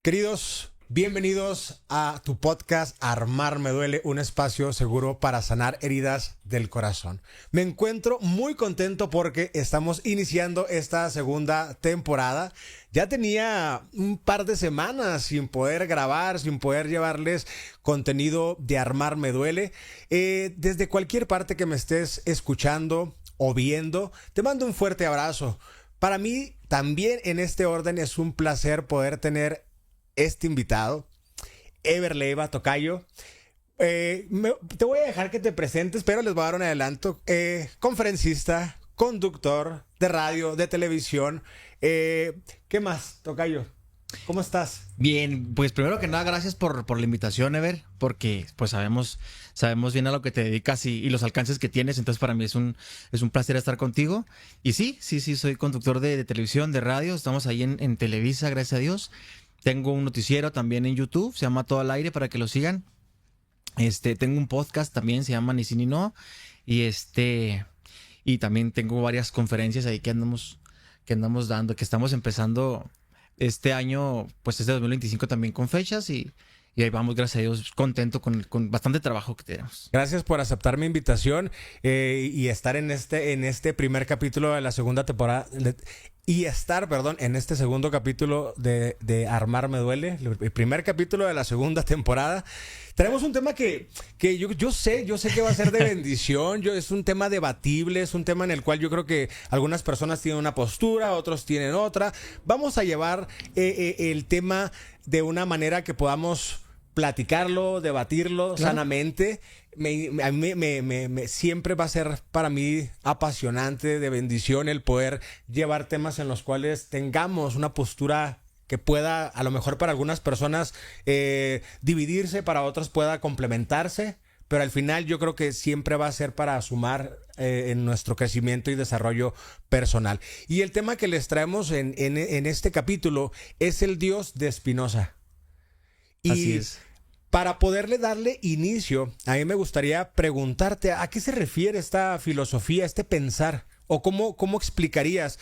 Queridos, bienvenidos a tu podcast Armar Me Duele, un espacio seguro para sanar heridas del corazón. Me encuentro muy contento porque estamos iniciando esta segunda temporada. Ya tenía un par de semanas sin poder grabar, sin poder llevarles contenido de Armar Me Duele. Desde cualquier parte que me estés escuchando o viendo, te mando un fuerte abrazo. Para mí también en este orden es un placer poder tener este invitado, Ever Leiva, tocayo. Te voy a dejar que te presentes, pero les voy a dar un adelanto. Conferencista, conductor de radio, de televisión. ¿Qué más, tocayo? ¿Cómo estás? Bien, pues primero que nada, gracias por la invitación, Ever, porque pues sabemos bien a lo que te dedicas y los alcances que tienes, entonces para mí es un placer estar contigo. Y sí, soy conductor de televisión, de radio, estamos ahí en Televisa, gracias a Dios. Tengo un noticiero también en YouTube, se llama Todo al Aire, para que lo sigan. Tengo un podcast también, se llama Ni Sí Ni No. Y también tengo varias conferencias ahí que andamos dando, que estamos empezando este año, pues este 2025 también con fechas y ahí vamos, gracias a Dios, contento con bastante trabajo que tenemos. Gracias por aceptar mi invitación y estar en este primer capítulo de la segunda temporada. En este segundo capítulo de Armar Me Duele, el primer capítulo de la segunda temporada. Tenemos un tema que yo sé que va a ser de bendición. Es un tema debatible, es un tema en el cual yo creo que algunas personas tienen una postura, otros tienen otra. Vamos a llevar el tema de una manera que podamos platicarlo, debatirlo sanamente. Siempre va a ser para mí apasionante, de bendición, el poder llevar temas en los cuales tengamos una postura que pueda, a lo mejor para algunas personas, dividirse, para otras pueda complementarse, pero al final yo creo que siempre va a ser para sumar en nuestro crecimiento y desarrollo personal. Y el tema que les traemos en este capítulo es el Dios de Spinoza. Así es. Para poderle darle inicio, a mí me gustaría preguntarte a qué se refiere esta filosofía, este pensar, o cómo explicarías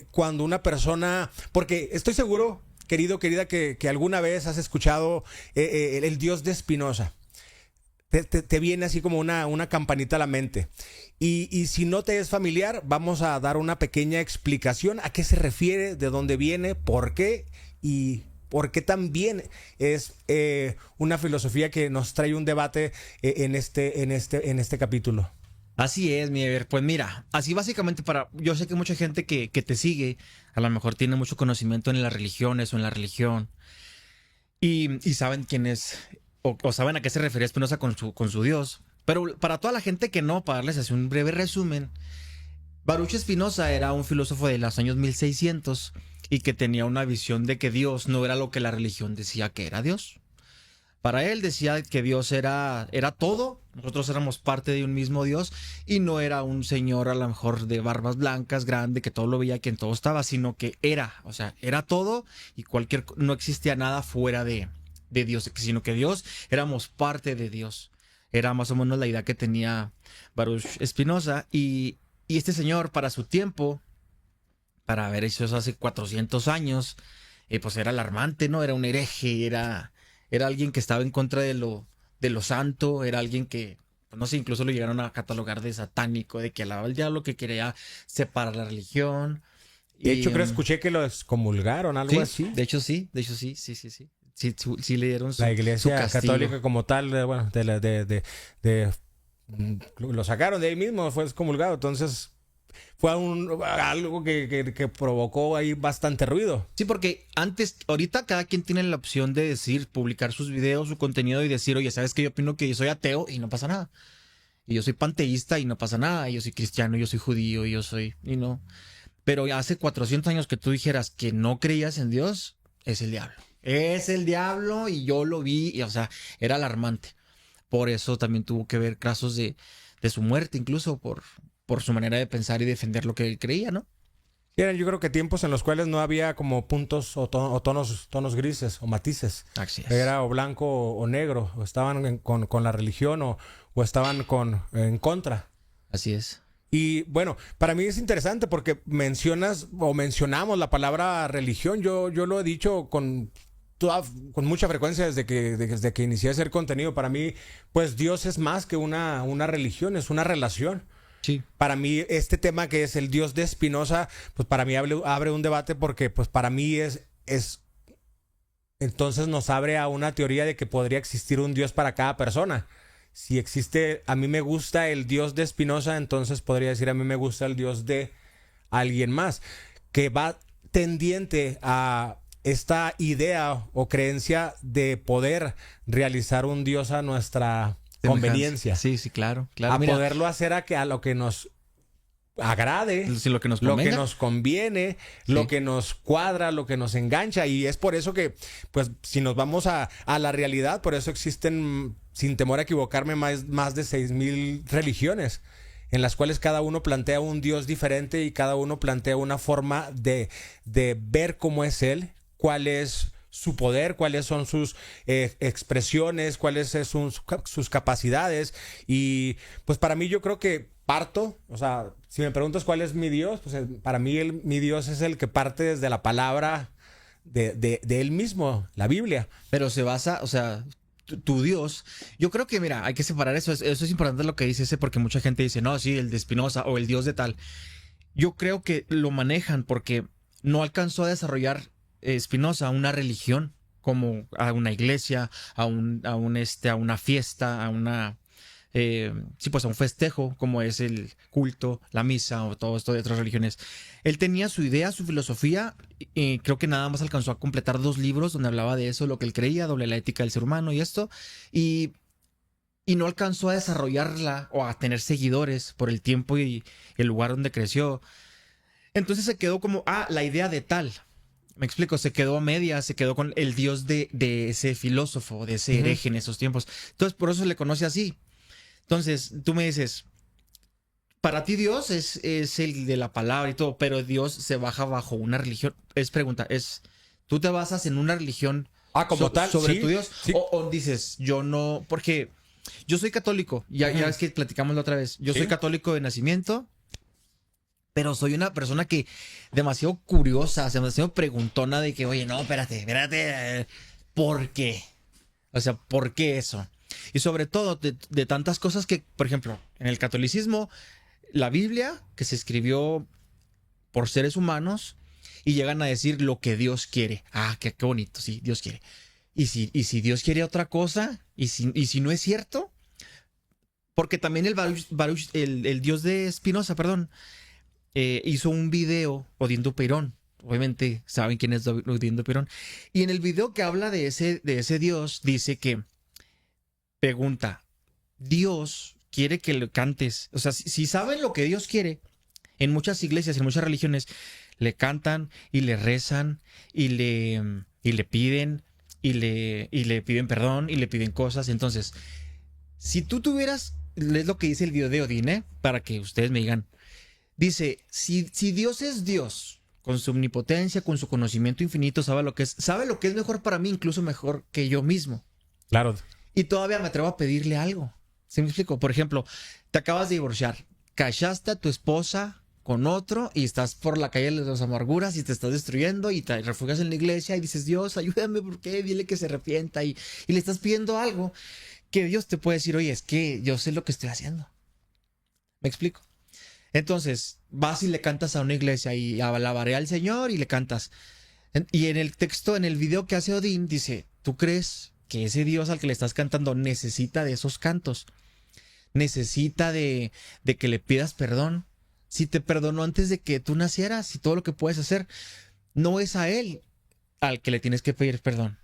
cuando una persona, porque estoy seguro, querida, que alguna vez has escuchado el Dios de Spinoza. Te viene así como una campanita a la mente. Y si no te es familiar, vamos a dar una pequeña explicación a qué se refiere, de dónde viene, por qué y porque también es una filosofía que nos trae un debate en este capítulo. Así es, mi Ever. Pues mira, así básicamente yo sé que mucha gente que te sigue, a lo mejor tiene mucho conocimiento en las religiones o en la religión y saben quién es o saben a qué se refería Spinoza con su Dios. Pero para toda la gente que no, para darles así un breve resumen, Baruch Spinoza era un filósofo de los años 1600 y que tenía una visión de que Dios no era lo que la religión decía que era Dios. Para él decía que Dios era todo, nosotros éramos parte de un mismo Dios y no era un señor a lo mejor de barbas blancas, grande, que todo lo veía, que en todo estaba, sino que era todo y no existía nada fuera de Dios, sino que Dios, éramos parte de Dios. Era más o menos la idea que tenía Baruch Spinoza y este señor para su tiempo, para haber hecho eso hace 400 años, pues era alarmante, ¿no? Era un hereje, era alguien que estaba en contra de lo santo, era alguien que, pues no sé, incluso lo llegaron a catalogar de satánico, de que alababa al diablo, que quería separar la religión. De hecho, creo que escuché que lo excomulgaron, algo así. De hecho, sí. Sí le dieron la Iglesia su castigo. Católica como tal, lo sacaron de ahí mismo, fue excomulgado, entonces fue algo que provocó ahí bastante ruido. Sí, porque ahorita cada quien tiene la opción de publicar sus videos, su contenido y decir, oye, ¿sabes qué? Yo opino que yo soy ateo y no pasa nada. Y yo soy panteísta y no pasa nada. Y yo soy cristiano, yo soy judío, y no. Pero hace 400 años que tú dijeras que no creías en Dios, es el diablo. Es el diablo y yo lo vi, y, o sea, era alarmante. Por eso también tuvo que ver casos de su muerte, incluso por su manera de pensar y defender lo que él creía, ¿no? Eran, yo creo que tiempos en los cuales no había como puntos o tonos grises o matices. Así es. Era o blanco o negro, o estaban con la religión o estaban en contra. Así es. Y bueno, para mí es interesante porque mencionamos la palabra religión. Yo lo he dicho con mucha frecuencia desde que inicié a hacer contenido. Para mí, pues Dios es más que una religión, es una relación. Sí. Para mí, este tema que es el Dios de Spinoza, pues para mí abre un debate porque pues para mí entonces nos abre a una teoría de que podría existir un Dios para cada persona. Si existe, a mí me gusta el Dios de Spinoza, entonces podría decir a mí me gusta el Dios de alguien más, que va tendiente a esta idea o creencia de poder realizar un Dios a nuestra conveniencia. Sí, sí, claro. A poderlo hacer a lo que nos agrade, sí, lo que nos conviene, sí. Lo que nos cuadra, lo que nos engancha. Y es por eso que, pues, si nos vamos a la realidad, por eso existen, sin temor a equivocarme, más de 6,000 religiones, en las cuales cada uno plantea un Dios diferente y cada uno plantea una forma de ver cómo es Él, cuál es su poder, cuáles son sus expresiones, cuáles son sus capacidades. Y pues para mí yo creo que o sea, si me preguntas cuál es mi Dios, pues para mí mi Dios es el que parte desde la palabra de Él mismo, la Biblia. Pero se basa, o sea, tu Dios, yo creo que, mira, hay que separar eso. Eso es importante lo que dice ese, porque mucha gente dice, no, sí, el de Spinoza o el Dios de tal. Yo creo que lo manejan porque no alcanzó a desarrollar Spinoza una religión, como a una iglesia, a una fiesta, sí, pues a un festejo, como es el culto, la misa o todo esto de otras religiones. Él tenía su idea, su filosofía, y creo que nada más alcanzó a completar 2 libros donde hablaba de eso, lo que él creía, la ética del ser humano y esto, y no alcanzó a desarrollarla o a tener seguidores por el tiempo y el lugar donde creció. Entonces se quedó como, la idea de tal. Me explico, se quedó a medias, se quedó con el Dios de ese filósofo, de ese hereje en esos tiempos. Entonces por eso se le conoce así. Entonces, tú me dices, para ti Dios es el de la palabra y todo, pero Dios se baja bajo una religión. ¿Tú te basas en una religión como tal, sobre sí, tu Dios? Sí. O dices, yo no, porque yo soy católico, ya es que platicamos la otra vez, yo soy católico de nacimiento, pero soy una persona que demasiado curiosa, demasiado preguntona de que, oye, no, espérate, ¿por qué? O sea, ¿por qué eso? Y sobre todo de tantas cosas que, por ejemplo, en el catolicismo, la Biblia, que se escribió por seres humanos, y llegan a decir lo que Dios quiere. Qué bonito, sí, Dios quiere. Y si Dios quiere otra cosa, y si no es cierto, porque también el Dios de Spinoza, perdón, hizo un video, Odindo Perón. Obviamente saben quién es Odindo Perón. Y en el video que habla de ese Dios, dice que pregunta, Dios quiere que lo cantes. O sea, si saben lo que Dios quiere, en muchas iglesias, en muchas religiones, le cantan y le rezan y le piden y le piden perdón y le piden cosas. Entonces, si tú tuvieras, es lo que dice el video de Odín, para que ustedes me digan, dice, si Dios es Dios, con su omnipotencia, con su conocimiento infinito, sabe lo que es mejor para mí, incluso mejor que yo mismo. Claro. Y todavía me atrevo a pedirle algo. ¿Sí me explico? Por ejemplo, te acabas de divorciar, cachaste a tu esposa con otro y estás por la calle de las amarguras y te estás destruyendo y te refugias en la iglesia y dices, Dios, ayúdame, ¿por qué? Dile que se arrepienta y le estás pidiendo algo que Dios te puede decir, oye, es que yo sé lo que estoy haciendo. ¿Me explico? Entonces, vas y le cantas a una iglesia y alabaré al Señor y le cantas. Y en el texto, en el video que hace Odín, dice, ¿tú crees que ese Dios al que le estás cantando necesita de esos cantos? Necesita de que le pidas perdón. Si te perdonó antes de que tú nacieras y todo lo que puedes hacer, no es a Él al que le tienes que pedir perdón.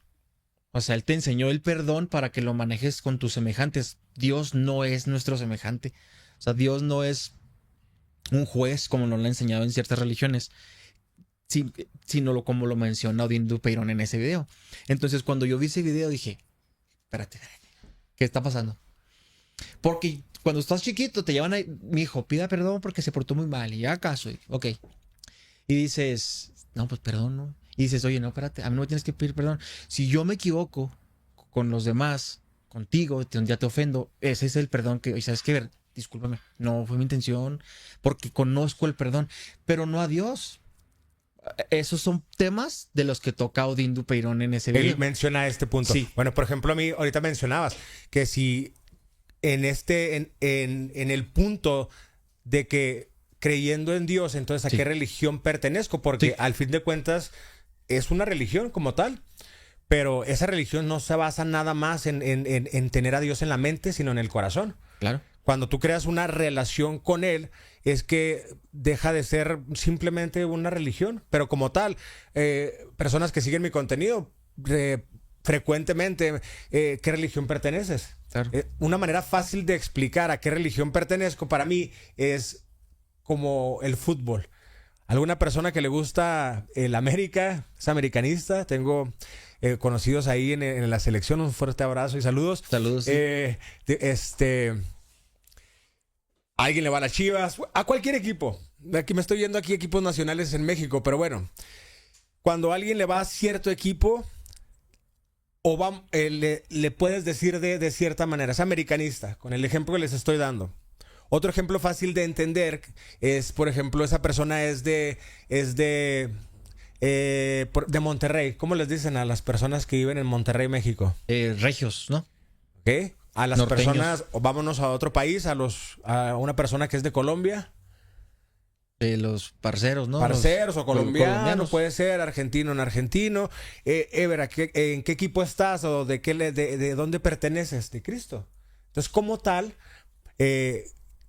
O sea, Él te enseñó el perdón para que lo manejes con tus semejantes. Dios no es nuestro semejante. O sea, Dios no es un juez como nos lo ha enseñado en ciertas religiones, sino como lo menciona Odindo Perón en ese video. Entonces, cuando yo vi ese video dije, espérate, ¿qué está pasando? Porque cuando estás chiquito te llevan a mi hijo, pida perdón porque se portó muy mal. Y ya acaso, ok. Y dices, no, pues perdón, ¿no? Y dices, oye, no, espérate, a mí no me tienes que pedir perdón. Si yo me equivoco con los demás, contigo, ya te ofendo, ese es el perdón que, ¿sabes qué? Discúlpame, no fue mi intención, porque conozco el perdón, pero no a Dios. Esos son temas de los que toca Odín Dupeirón en ese video. Él menciona este punto. Sí. Bueno, por ejemplo, a mí ahorita mencionabas que si en el punto de que creyendo en Dios, entonces ¿a Sí. qué religión pertenezco? Porque Sí. al fin de cuentas es una religión como tal. Pero esa religión no se basa nada más en tener a Dios en la mente, sino en el corazón. Claro. Cuando tú creas una relación con Él, es que deja de ser simplemente una religión. Pero como tal, personas que siguen mi contenido, frecuentemente, ¿qué religión perteneces? Claro. Una manera fácil de explicar a qué religión pertenezco para mí es como el fútbol. Alguna persona que le gusta el América, es americanista, tengo conocidos ahí en la selección, un fuerte abrazo y saludos. Saludos. Sí. Alguien le va a las Chivas, a cualquier equipo. Aquí me estoy yendo aquí equipos nacionales en México, pero bueno, cuando alguien le va a cierto equipo, le puedes decir de cierta manera, es americanista, con el ejemplo que les estoy dando. Otro ejemplo fácil de entender es, por ejemplo, esa persona es de Monterrey. ¿Cómo les dicen a las personas que viven en Monterrey, México? Regios, ¿no? ¿Ok? A las Norteños. personas, o vámonos a otro país, a una persona que es de Colombia. Los parceros, ¿no? Parceros o colombianos, colombianos. puede ser argentino en argentino. Ever, ¿en qué equipo estás o de dónde perteneces? De Cristo. Entonces, como tal,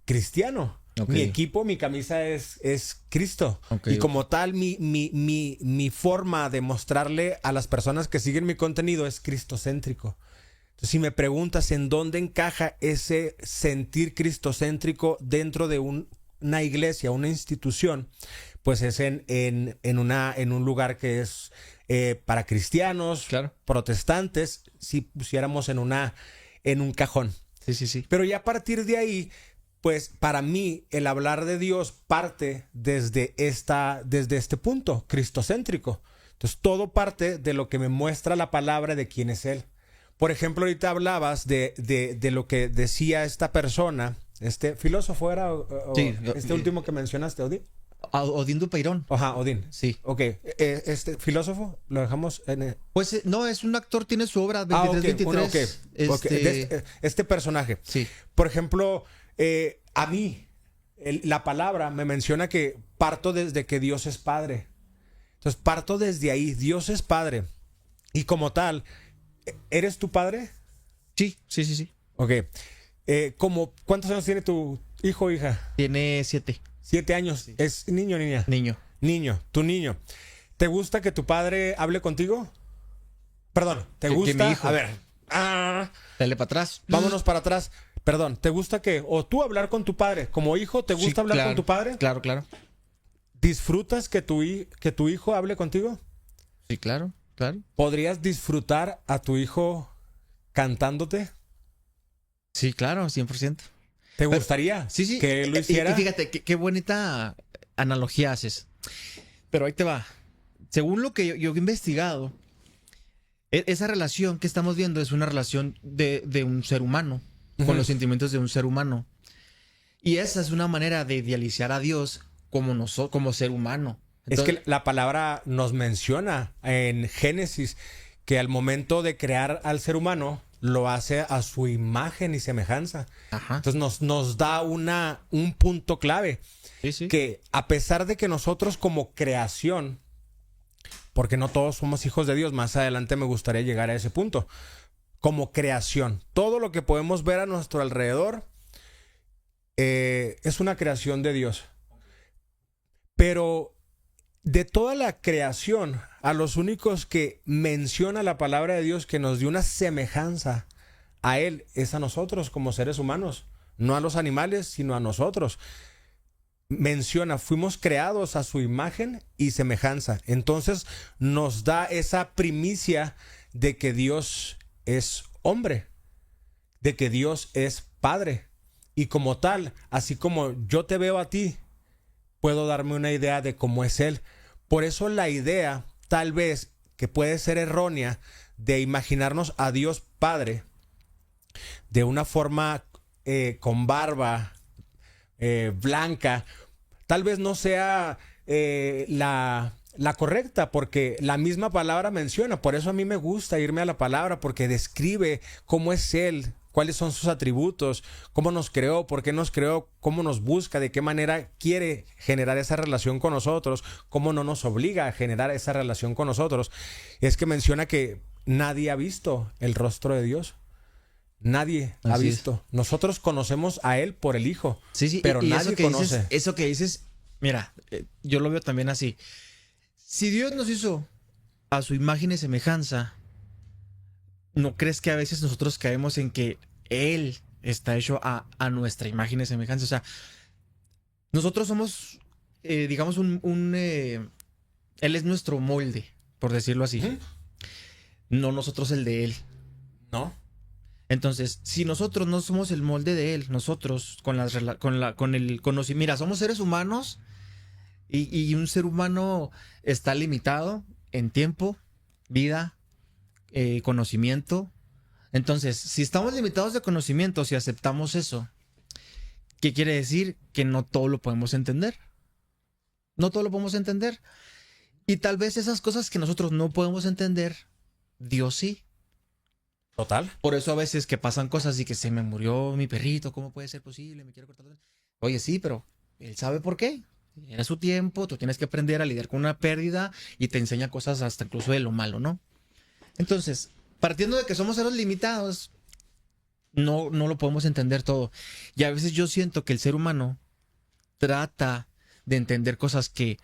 cristiano. Ok. Mi equipo, mi camisa es Cristo. Ok. Y como tal, mi forma de mostrarle a las personas que siguen mi contenido es cristocéntrico. Entonces, si me preguntas en dónde encaja ese sentir cristocéntrico dentro de una iglesia, una institución, pues es en un lugar que es para cristianos, Claro. protestantes, si pusiéramos en un cajón. Sí, sí, sí. Pero ya a partir de ahí, pues para mí el hablar de Dios parte desde este punto, cristocéntrico. Entonces todo parte de lo que me muestra la palabra de quién es Él. Por ejemplo, ahorita hablabas de lo que decía esta persona, este filósofo era, Sí, este último que mencionaste, Odín. Odín Dupeirón. Ajá, Odín. Sí. Ok, este filósofo lo dejamos en... Pues no, es un actor, tiene su obra ok, 23, bueno, 23. ok. Ok, este personaje. Sí. Por ejemplo, a mí, la palabra me menciona que parto desde que Dios es Padre. Entonces, parto desde ahí. Dios es Padre. Y como tal, ¿eres tu padre? Sí, sí, sí, sí. Ok. ¿Cuántos años tiene tu hijo o hija? Tiene 7. 7 años. Sí. ¿Es niño o niña? Niño. Niño, tu niño. ¿Te gusta que tu padre hable contigo? Perdón, ¿te Que gusta? mi hijo. A ver. Dale para atrás. Vámonos para atrás. Perdón, ¿te gusta o tú hablar con tu padre? Como hijo, ¿te gusta Sí, hablar claro, con tu padre? Claro, claro. ¿Disfrutas que tu hijo hable contigo? Sí, claro, claro. ¿Podrías disfrutar a tu hijo cantándote? Sí, claro, 100%. ¿Te gustaría Sí, sí. que lo hiciera? Y fíjate, qué bonita analogía haces. Pero ahí te va. Según lo que yo he investigado, esa relación que estamos viendo es una relación de un ser humano, Ujú. con los sentimientos de un ser humano. Y esa es una manera de idealizar a Dios como ser humano. Es Entonces, que la palabra nos menciona en Génesis que al momento de crear al ser humano lo hace a su imagen y semejanza. ajá. Entonces nos da un punto clave Sí, sí. que a pesar de que nosotros como creación, porque no todos somos hijos de Dios, más adelante me gustaría llegar a ese punto, como creación, todo lo que podemos ver a nuestro alrededor es una creación de Dios. Pero de toda la creación, a los únicos que menciona la palabra de Dios que nos dio una semejanza a Él es a nosotros como seres humanos, no a los animales, sino a nosotros. Menciona, fuimos creados a su imagen y semejanza. Entonces nos da esa primicia de que Dios es hombre, de que Dios es Padre. Y como tal, así como yo te veo a ti, puedo darme una idea de cómo es Él. Por eso la idea, tal vez, que puede ser errónea, de imaginarnos a Dios Padre de una forma con barba blanca, tal vez no sea la la correcta, porque la misma palabra menciona. Por eso a mí me gusta irme a la palabra, porque describe cómo es Él, cuáles son sus atributos, cómo nos creó, por qué nos creó, cómo nos busca, de qué manera quiere generar esa relación con nosotros, cómo no nos obliga a generar esa relación con nosotros. Es que menciona que nadie ha visto el rostro de Dios. Nadie ha visto. Nosotros conocemos a Él por el Hijo, Sí, pero y nadie conoce. Eso que dices, mira, yo lo veo también así. Si Dios nos hizo a su imagen y semejanza, ¿no crees que a veces nosotros caemos en que Él está hecho a nuestra imagen y semejanza? O sea, nosotros somos, digamos, Él es nuestro molde, por decirlo así. ¿Mm? No nosotros el de Él. ¿No? Entonces, si nosotros no somos el molde de Él, nosotros con el conocimiento, mira, somos seres humanos y un ser humano está limitado en tiempo, vida, conocimiento. Entonces, si estamos limitados de conocimiento, si aceptamos eso, ¿qué quiere decir? Que no todo lo podemos entender. No todo lo podemos entender. Y tal vez esas cosas que nosotros no podemos entender, Dios sí. Total. Por eso a veces que pasan cosas y que se me murió mi perrito, ¿cómo puede ser posible? Me quiero cortar. Oye, sí, pero él sabe por qué. Era su tiempo, tú tienes que aprender a lidiar con una pérdida y te enseña cosas hasta incluso de lo malo, ¿no? Entonces, partiendo de que somos seres limitados, no lo podemos entender todo. Y a veces yo siento que el ser humano trata de entender cosas que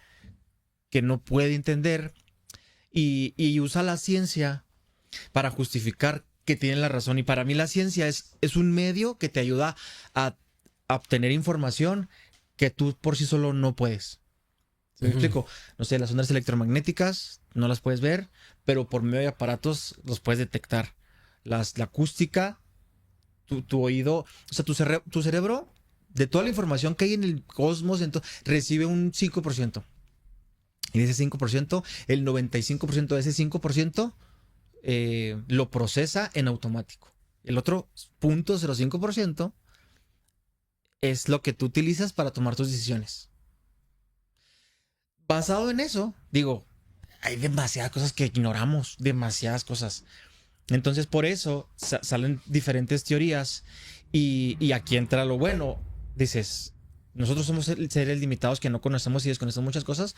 no puede entender y usa la ciencia para justificar que tienen la razón. Y para mí la ciencia es un medio que te ayuda a obtener información que tú por sí solo no puedes. ¿Me explico? No sé, las ondas electromagnéticas no las puedes ver, pero por medio de aparatos los puedes detectar. La acústica, tu oído, o sea, tu cerebro, de toda la información que hay en el cosmos, recibe un 5%. Y de ese 5%, el 95% de ese 5% lo procesa en automático. El otro 0.05% es lo que tú utilizas para tomar tus decisiones. Basado en eso, digo, hay demasiadas cosas que ignoramos, demasiadas cosas. Entonces, por eso salen diferentes teorías y aquí entra lo bueno. Dices, nosotros somos seres limitados que no conocemos y desconocemos muchas cosas,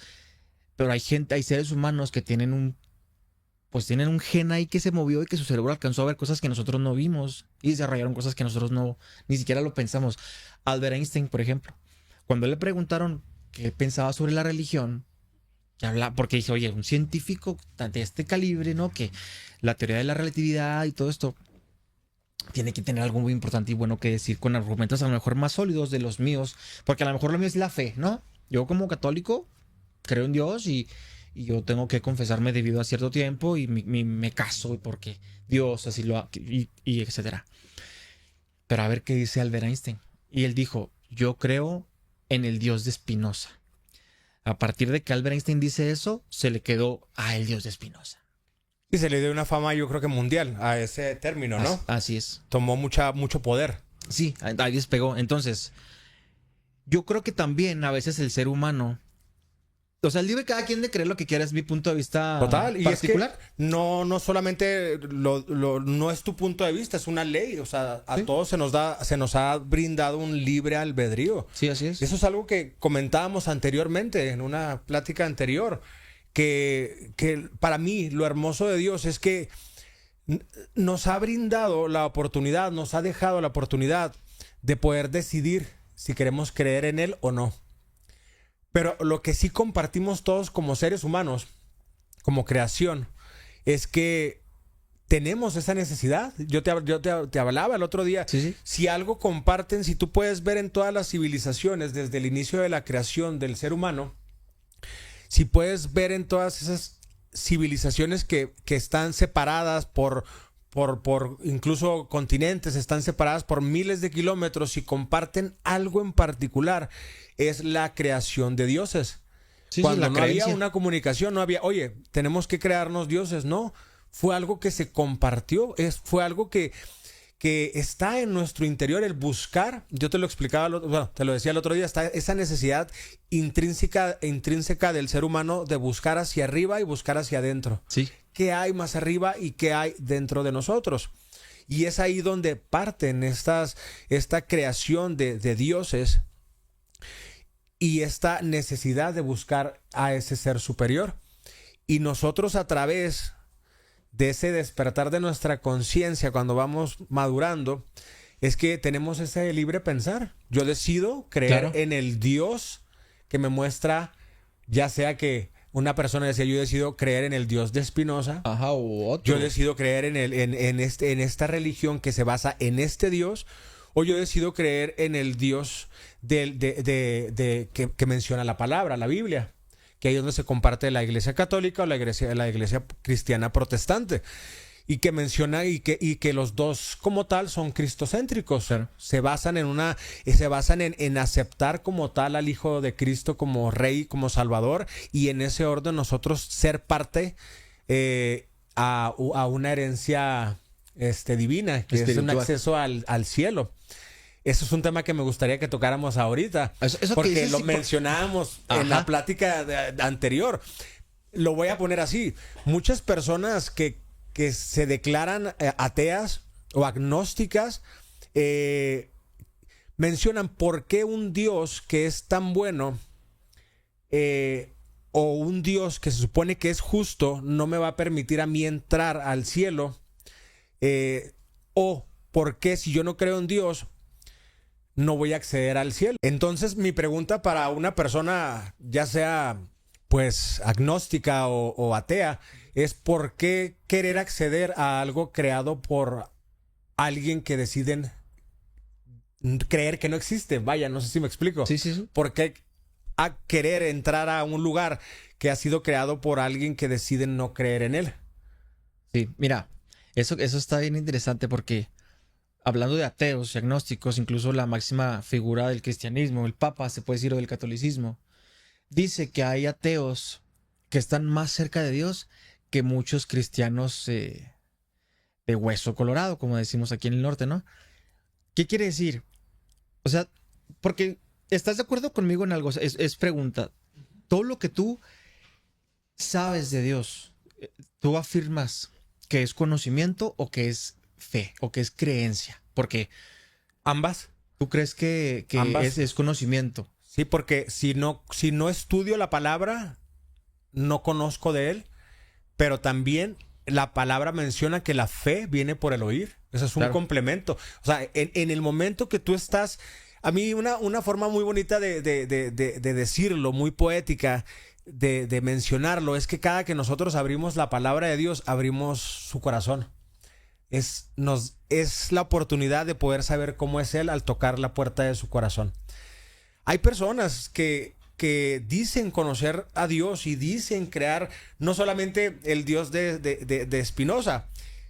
pero hay seres humanos que tienen un gen ahí que se movió y que su cerebro alcanzó a ver cosas que nosotros no vimos y desarrollaron cosas que nosotros ni siquiera lo pensamos. Albert Einstein, por ejemplo, cuando le preguntaron qué pensaba sobre la religión, porque dice, oye, un científico de este calibre, ¿no? Que la teoría de la relatividad y todo esto tiene que tener algo muy importante y bueno que decir, con argumentos a lo mejor más sólidos de los míos, porque a lo mejor lo mío es la fe, ¿no? Yo como católico creo en Dios y yo tengo que confesarme debido a cierto tiempo y me caso porque Dios así y etcétera. Pero a ver qué dice Albert Einstein. Y él dijo, yo creo en el Dios de Spinoza. A partir de que Albert Einstein dice eso, se le quedó el Dios de Spinoza. Y se le dio una fama, yo creo que mundial, a ese término, ¿no? Así es. Tomó mucho poder. Sí, ahí despegó. Entonces, yo creo que también a veces el ser humano... O sea, el libre cada quien de creer lo que quiera es mi punto de vista total, particular. Y es que no solamente no es tu punto de vista, es una ley. O sea, a todos se nos ha brindado un libre albedrío. Sí, así es. Eso es algo que comentábamos anteriormente, en una plática anterior, que para mí lo hermoso de Dios es que nos ha brindado la oportunidad, nos ha dejado la oportunidad de poder decidir si queremos creer en Él o no. Pero lo que sí compartimos todos como seres humanos, como creación, es que tenemos esa necesidad. Yo te hablaba el otro día. Sí. Si algo comparten, si tú puedes ver en todas las civilizaciones, desde el inicio de la creación del ser humano, si puedes ver en todas esas civilizaciones que están separadas por incluso continentes, están separadas por miles de kilómetros y comparten algo en particular, es la creación de dioses. Cuando no había una comunicación, no había, oye, tenemos que crearnos dioses, no, fue algo que se compartió, fue algo que que está en nuestro interior el buscar. Yo te lo explicaba, bueno, te lo decía el otro día, está esa necesidad intrínseca del ser humano de buscar hacia arriba y buscar hacia adentro. Sí. ¿Qué hay más arriba y qué hay dentro de nosotros? Y es ahí donde parten esta creación de dioses y esta necesidad de buscar a ese ser superior. Y nosotros, a través de ese despertar de nuestra conciencia cuando vamos madurando, es que tenemos ese libre pensar. Yo decido creer en el Dios que me muestra, ya sea que una persona decía, yo decido creer en el Dios de Spinoza. Ajá, o otro. Yo decido creer en esta religión que se basa en este Dios, o yo decido creer en el Dios que menciona la palabra, la Biblia, que ahí es donde se comparte la Iglesia Católica o la Iglesia Cristiana Protestante, y que menciona y que los dos como tal son cristocéntricos. Claro. Se basan en aceptar como tal al Hijo de Cristo como Rey, como Salvador, y en ese orden nosotros ser parte a una herencia divina, que es un acceso al cielo. Eso es un tema que me gustaría que tocáramos ahorita, eso porque dices, lo sí, mencionábamos Ajá. en la plática anterior. Lo voy a poner así. Muchas personas que se declaran ateas o agnósticas mencionan por qué un Dios que es tan bueno o un Dios que se supone que es justo no me va a permitir a mí entrar al cielo, o por qué si yo no creo en Dios no voy a acceder al cielo. Entonces, mi pregunta para una persona, ya sea pues agnóstica o atea, es ¿por qué querer acceder a algo creado por alguien que deciden creer que no existe? Vaya, no sé si me explico. Sí, sí, sí. ¿Por qué querer entrar a un lugar que ha sido creado por alguien que decide no creer en él? Sí, mira, eso está bien interesante porque hablando de ateos y agnósticos, incluso la máxima figura del cristianismo, el Papa, se puede decir, o del catolicismo, dice que hay ateos que están más cerca de Dios que muchos cristianos de hueso colorado, como decimos aquí en el norte, ¿no? ¿Qué quiere decir? O sea, porque ¿estás de acuerdo conmigo en algo? Es pregunta. Todo lo que tú sabes de Dios, tú afirmas que es conocimiento o que es fe o que es creencia, porque Ambas. tú crees que Ambas. es conocimiento. Sí, porque si no estudio la palabra, no conozco de él, pero también la palabra menciona que la fe viene por el oír. Eso es un Claro. complemento. O sea, en el momento que tú estás... A mí una forma muy bonita de decirlo, muy poética, de mencionarlo, es que cada que nosotros abrimos la palabra de Dios, abrimos su corazón. Es la oportunidad de poder saber cómo es Él al tocar la puerta de su corazón. Hay personas que dicen conocer a Dios y dicen crear no solamente el Dios de Spinoza.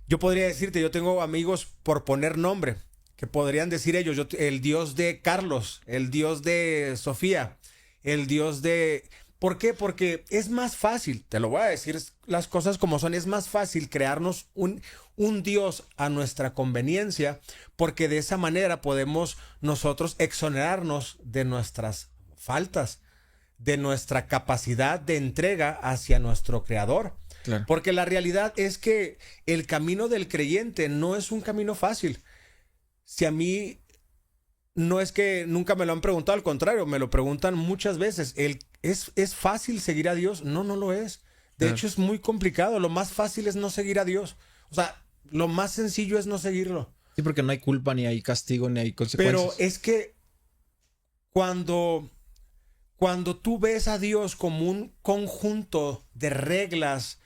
Yo podría decirte, yo tengo amigos por poner nombre, que podrían decir ellos, el Dios de Carlos, el Dios de Sofía, el Dios de... ¿Por qué? Porque es más fácil, te lo voy a decir las cosas como son, es más fácil crearnos un Dios a nuestra conveniencia, porque de esa manera podemos nosotros exonerarnos de nuestras faltas, de nuestra capacidad de entrega hacia nuestro Creador. Claro. Porque la realidad es que el camino del creyente no es un camino fácil. Si a mí no es que nunca me lo han preguntado, al contrario, me lo preguntan muchas veces. ¿Es fácil seguir a Dios? No, no lo es. De hecho, es muy complicado. Lo más fácil es no seguir a Dios. O sea, lo más sencillo es no seguirlo. Sí, porque no hay culpa, ni hay castigo, ni hay consecuencias. Pero es que cuando tú ves a Dios como un conjunto de reglas,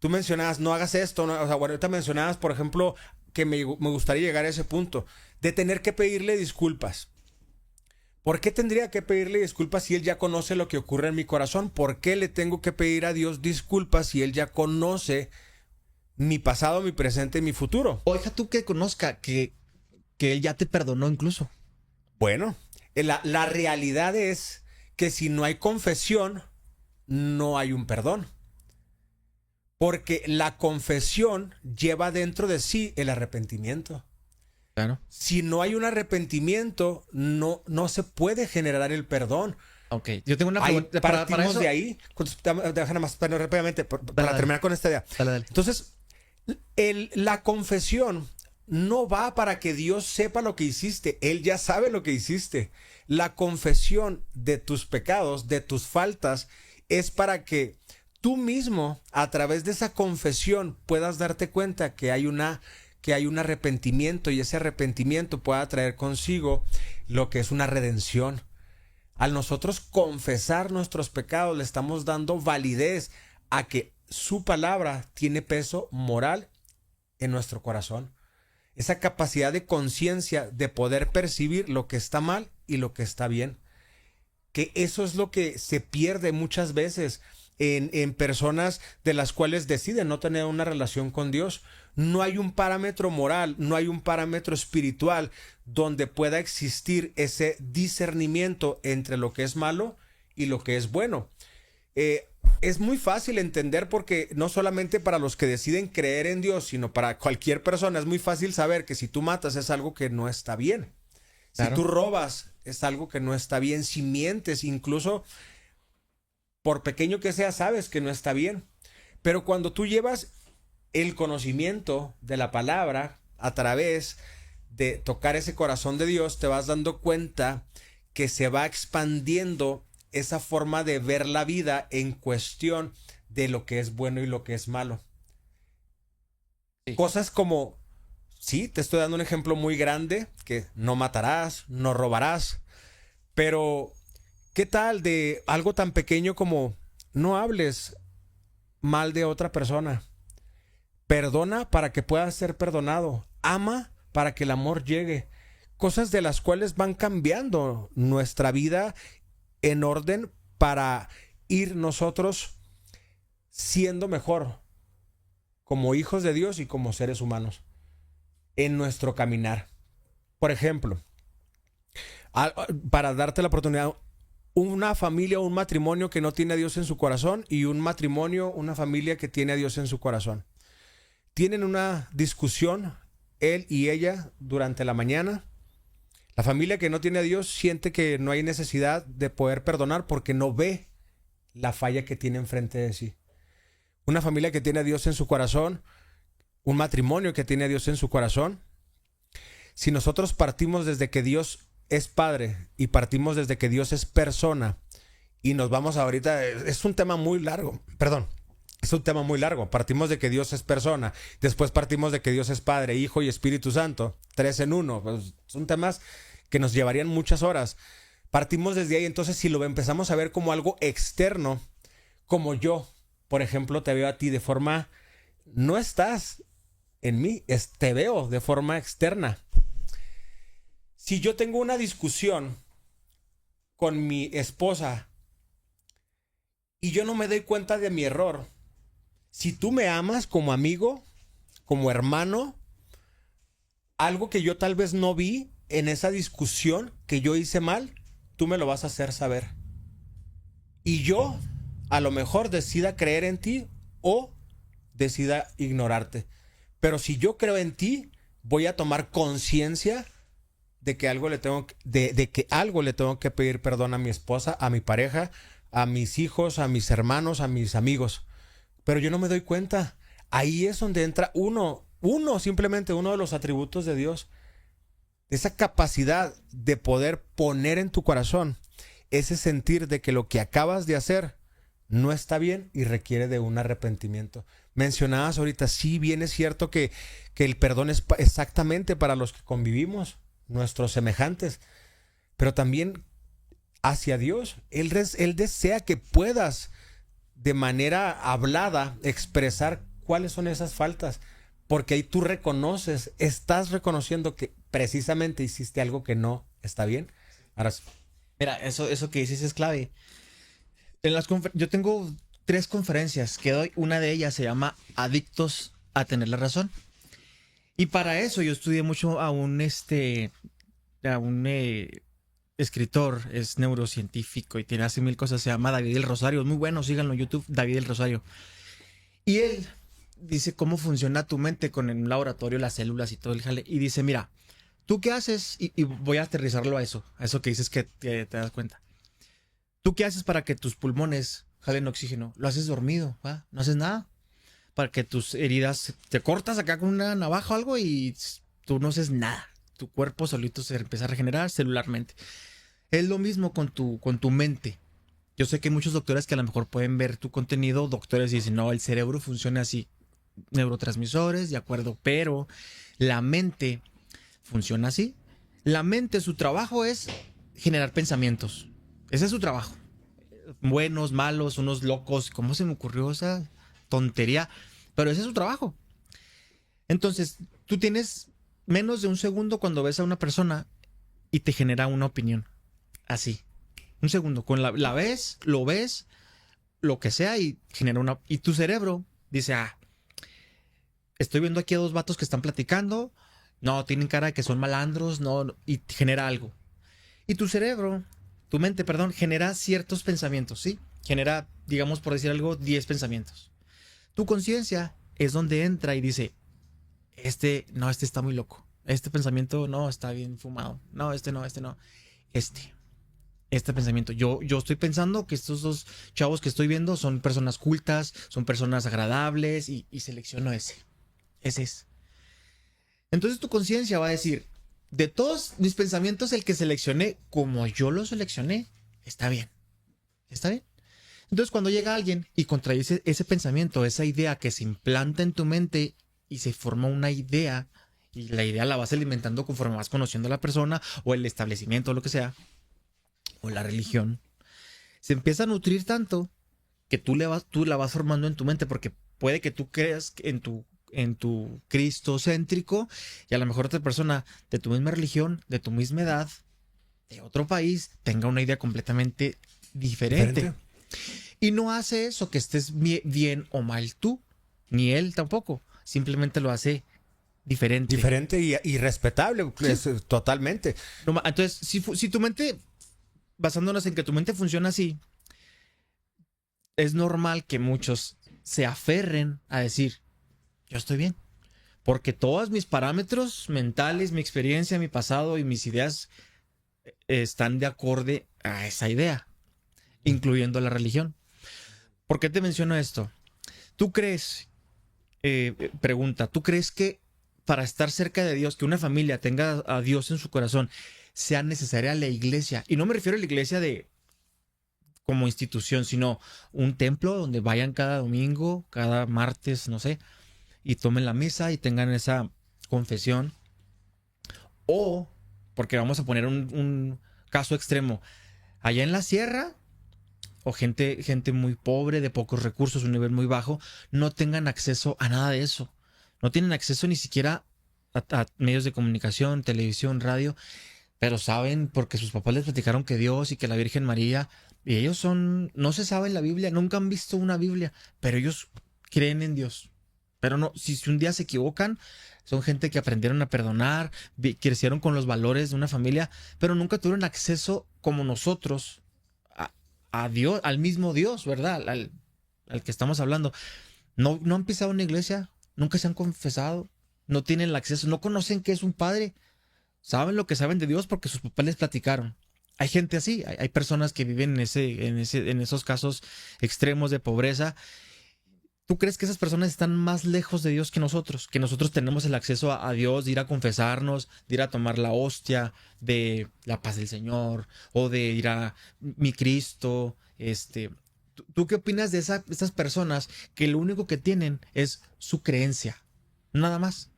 tú mencionabas, no hagas esto, no, o sea, ahorita mencionabas, por ejemplo, que me gustaría llegar a ese punto, de tener que pedirle disculpas. ¿Por qué tendría que pedirle disculpas si Él ya conoce lo que ocurre en mi corazón? ¿Por qué le tengo que pedir a Dios disculpas si Él ya conoce mi pasado, mi presente y mi futuro? O deja tú que conozca que Él ya te perdonó incluso. Bueno, la realidad es que si no hay confesión, no hay un perdón. Porque la confesión lleva dentro de sí el arrepentimiento. Claro. Si no hay un arrepentimiento, no se puede generar el perdón. Ok, yo tengo una Ahí pregunta partimos eso. de ahí. Déjame más rápidamente para Dale. terminar con esta idea. Dale. Entonces, la confesión no va para que Dios sepa lo que hiciste. Él ya sabe lo que hiciste. La confesión de tus pecados, de tus faltas, es para que tú mismo, a través de esa confesión, puedas darte cuenta que hay un arrepentimiento, y ese arrepentimiento pueda traer consigo lo que es una redención. Al nosotros confesar nuestros pecados, le estamos dando validez a que su palabra tiene peso moral en nuestro corazón. Esa capacidad de conciencia de poder percibir lo que está mal y lo que está bien. Que eso es lo que se pierde muchas veces en personas de las cuales deciden no tener una relación con Dios. No hay un parámetro moral, no hay un parámetro espiritual donde pueda existir ese discernimiento entre lo que es malo y lo que es bueno. Es muy fácil entender, porque no solamente para los que deciden creer en Dios, sino para cualquier persona es muy fácil saber que si tú matas es algo que no está bien. Claro. Si tú robas es algo que no está bien. Si mientes, incluso por pequeño que sea, sabes que no está bien. Pero cuando tú llevas el conocimiento de la palabra a través de tocar ese corazón de Dios, te vas dando cuenta que se va expandiendo esa forma de ver la vida en cuestión de lo que es bueno y lo que es malo. Sí. Cosas como, sí, te estoy dando un ejemplo muy grande, que no matarás, no robarás, pero ¿qué tal de algo tan pequeño como no hables mal de otra persona? Perdona para que puedas ser perdonado. Ama para que el amor llegue. Cosas de las cuales van cambiando nuestra vida en orden para ir nosotros siendo mejor como hijos de Dios y como seres humanos en nuestro caminar. Por ejemplo, para darte la oportunidad, una familia o un matrimonio que no tiene a Dios en su corazón y un matrimonio, una familia que tiene a Dios en su corazón. Tienen una discusión, él y ella, durante la mañana. La familia que no tiene a Dios siente que no hay necesidad de poder perdonar porque no ve la falla que tiene enfrente de sí. Una familia que tiene a Dios en su corazón, un matrimonio que tiene a Dios en su corazón. Si nosotros partimos desde que Dios es Padre y partimos desde que Dios es persona y nos vamos ahorita, es un tema muy largo, perdón. Es un tema muy largo. Partimos de que Dios es persona. Después partimos de que Dios es Padre, Hijo y Espíritu Santo. 3 en 1. Pues son temas que nos llevarían muchas horas. Partimos desde ahí. Entonces, si lo empezamos a ver como algo externo, como yo, por ejemplo, te veo a ti de forma... No estás en mí, te veo de forma externa. Si yo tengo una discusión con mi esposa y yo no me doy cuenta de mi error, si tú me amas como amigo, como hermano, algo que yo tal vez no vi en esa discusión que yo hice mal, tú me lo vas a hacer saber. Y yo, a lo mejor, decida creer en ti o decida ignorarte. Pero si yo creo en ti, voy a tomar conciencia de que algo le tengo de que algo le tengo que pedir perdón a mi esposa, a mi pareja, a mis hijos, a mis hermanos, a mis amigos. Pero yo no me doy cuenta. Ahí es donde entra simplemente uno de los atributos de Dios. Esa capacidad de poder poner en tu corazón ese sentir de que lo que acabas de hacer no está bien y requiere de un arrepentimiento. Mencionabas ahorita, sí, bien es cierto que el perdón es exactamente para los que convivimos, nuestros semejantes, pero también hacia Dios. Él desea que puedas de manera hablada expresar cuáles son esas faltas, porque ahí tú reconoces, estás reconociendo que precisamente hiciste algo que no está bien. Ahora, mira, eso que dices es clave. Yo tengo 3 conferencias que doy. Una de ellas se llama Adictos a tener la razón. Y para eso yo estudié mucho a un escritor, es neurocientífico y hace 1000 cosas, se llama David del Rosario, es muy bueno, síganlo en YouTube, David del Rosario. Y él dice cómo funciona tu mente con el laboratorio, las células y todo el jale. Y dice, mira, ¿Tú qué haces? Y voy a aterrizarlo a eso que dices que te das cuenta. ¿Tú qué haces para que tus pulmones jalen oxígeno? Lo haces dormido, ¿va? No haces nada. Para que tus heridas, te cortas acá con una navaja o algo y tú no haces nada. Tu cuerpo solito se empieza a regenerar celularmente. Es lo mismo con tu mente. Yo sé que hay muchos doctores que a lo mejor pueden ver tu contenido, doctores dicen, no, el cerebro funciona así. Neurotransmisores, de acuerdo, pero la mente funciona así. La mente, su trabajo es generar pensamientos. Ese es su trabajo. Buenos, malos, unos locos. ¿Cómo se me ocurrió esa tontería? Pero ese es su trabajo. Entonces, tú tienes menos de un segundo cuando ves a una persona y te genera una opinión. Así. Un segundo. Con la ves, lo que sea y genera una... Y tu cerebro dice, estoy viendo aquí a dos vatos que están platicando. No, tienen cara de que son malandros. No, y genera algo. Y tu cerebro, tu mente, perdón, genera ciertos pensamientos, ¿sí? Genera, digamos, por decir algo, 10 pensamientos. Tu conciencia es donde entra y dice, este está muy loco. Este pensamiento, no, está bien fumado. No, este no. Este pensamiento. Yo estoy pensando que estos dos chavos que estoy viendo son personas cultas, son personas agradables y selecciono ese. Ese es. Entonces tu conciencia va a decir, de todos mis pensamientos, el que seleccioné, como yo lo seleccioné, está bien. ¿Está bien? Entonces cuando llega alguien y contradice ese pensamiento, esa idea que se implanta en tu mente y se forma una idea, y la idea la vas alimentando conforme vas conociendo a la persona o el establecimiento o lo que sea, o la religión, se empieza a nutrir tanto que tú la vas formando en tu mente, porque puede que tú creas en tu Cristo céntrico y a lo mejor otra persona de tu misma religión, de tu misma edad, de otro país, tenga una idea completamente diferente. Y no hace eso que estés bien o mal tú, ni él tampoco, simplemente lo hace diferente. Diferente y respetable, sí. Totalmente. Entonces, si tu mente, basándonos en que tu mente funciona así, es normal que muchos se aferren a decir, yo estoy bien. Porque todos mis parámetros mentales, mi experiencia, mi pasado y mis ideas están de acorde a esa idea, incluyendo la religión. ¿Por qué te menciono esto? ¿Tú crees, pregunta, ¿tú crees que para estar cerca de Dios, que una familia tenga a Dios en su corazón, sea necesaria la iglesia? Y no me refiero a la iglesia como institución, sino un templo donde vayan cada domingo, cada martes, no sé, y tomen la misa y tengan esa confesión. O, porque vamos a poner un caso extremo, allá en la sierra, o gente muy pobre, de pocos recursos, un nivel muy bajo, no tengan acceso a nada de eso. No tienen acceso ni siquiera a medios de comunicación, televisión, radio, pero saben porque sus papás les platicaron que Dios y que la Virgen María, y ellos no se saben la Biblia, nunca han visto una Biblia, pero ellos creen en Dios. Pero no, si un día se equivocan, son gente que aprendieron a perdonar, crecieron con los valores de una familia, pero nunca tuvieron acceso como nosotros a Dios, al mismo Dios, ¿verdad? Al que estamos hablando. No han pisado una iglesia, nunca se han confesado, no tienen el acceso, no conocen qué es un padre. Saben lo que saben de Dios porque sus papás les platicaron. Hay gente así, hay personas que viven en esos casos extremos de pobreza. ¿Tú crees que esas personas están más lejos de Dios que nosotros? Que nosotros tenemos el acceso a Dios, de ir a confesarnos, de ir a tomar la hostia, de la paz del Señor, o de ir a mi Cristo. ¿Tú qué opinas de estas personas que lo único que tienen es su creencia? Nada más.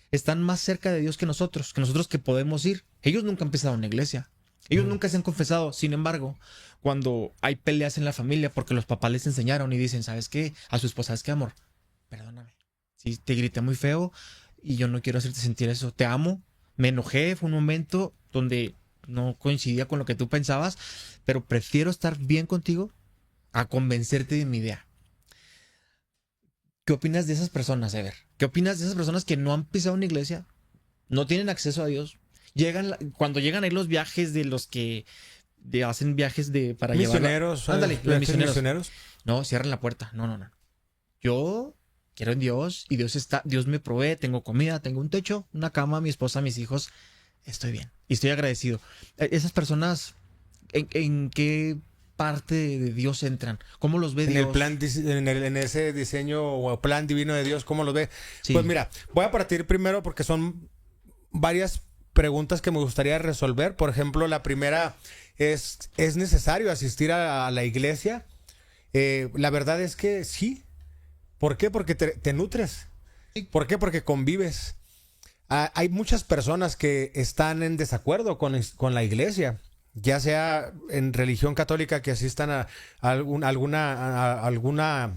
Están más cerca de Dios que nosotros que podemos ir. Ellos nunca han pisado una iglesia. Ellos nunca se han confesado. Sin embargo, cuando hay peleas en la familia porque los papás les enseñaron y dicen, ¿sabes qué? A su esposa, ¿sabes qué, amor? Perdóname. Sí, te grité muy feo y yo no quiero hacerte sentir eso. Te amo. Me enojé. Fue un momento donde no coincidía con lo que tú pensabas, pero prefiero estar bien contigo a convencerte de mi idea. ¿Qué opinas de esas personas, Ever? ¿Qué opinas de esas personas que no han pisado una iglesia? No tienen acceso a Dios. Cuando llegan ahí los viajes de los que hacen viajes para misioneros, llevar... Ándale, los misioneros. No, cierran la puerta. No. Yo quiero en Dios y Dios me provee, tengo comida, tengo un techo, una cama, mi esposa, mis hijos, estoy bien y estoy agradecido. Esas personas, ¿en qué parte de Dios entran? ¿Cómo los ve En Dios? el plan, en ese diseño o plan divino de Dios, ¿cómo los ve? Sí. Pues mira, voy a partir primero porque son varias preguntas que me gustaría resolver. Por ejemplo, la primera ¿es necesario asistir a la iglesia? La verdad es que sí. ¿Por qué? Porque te nutres. ¿Por qué? Porque convives. Hay muchas personas que están en desacuerdo con la iglesia, ya sea en religión católica que asistan a alguna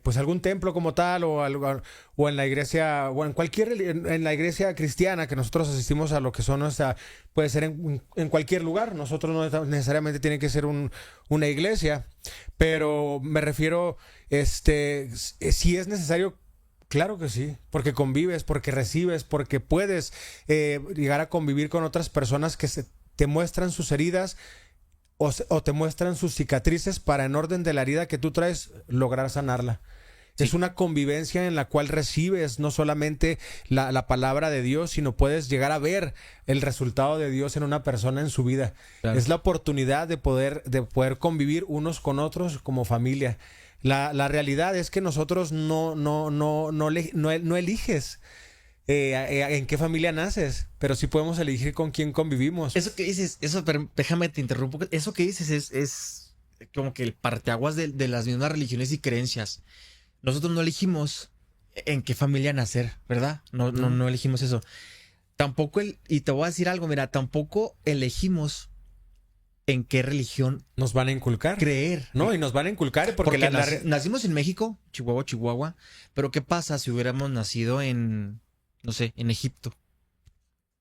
pues algún templo como tal o en la iglesia o en la iglesia cristiana que nosotros asistimos a lo que son puede ser en cualquier lugar. Nosotros no necesariamente tiene que ser una iglesia, pero me refiero si es necesario. Claro que sí, porque convives, porque recibes, porque puedes llegar a convivir con otras personas que te muestran sus heridas o te muestran sus cicatrices para en orden de la herida que tú traes lograr sanarla. Sí. Es una convivencia en la cual recibes no solamente la palabra de Dios, sino puedes llegar a ver el resultado de Dios en una persona en su vida. Claro. Es la oportunidad de poder convivir unos con otros como familia. La realidad es que nosotros no eliges en qué familia naces, pero sí podemos elegir con quién convivimos. Eso que dices, pero déjame te interrumpo. Eso que dices es como que el parteaguas de las mismas religiones y creencias. Nosotros no elegimos en qué familia nacer, ¿verdad? No elegimos eso. Tampoco y te voy a decir algo, mira, tampoco elegimos en qué religión nos van a inculcar. Creer. No, y nos van a inculcar porque nacimos en México, Chihuahua, pero ¿qué pasa si hubiéramos nacido en, no sé, en Egipto?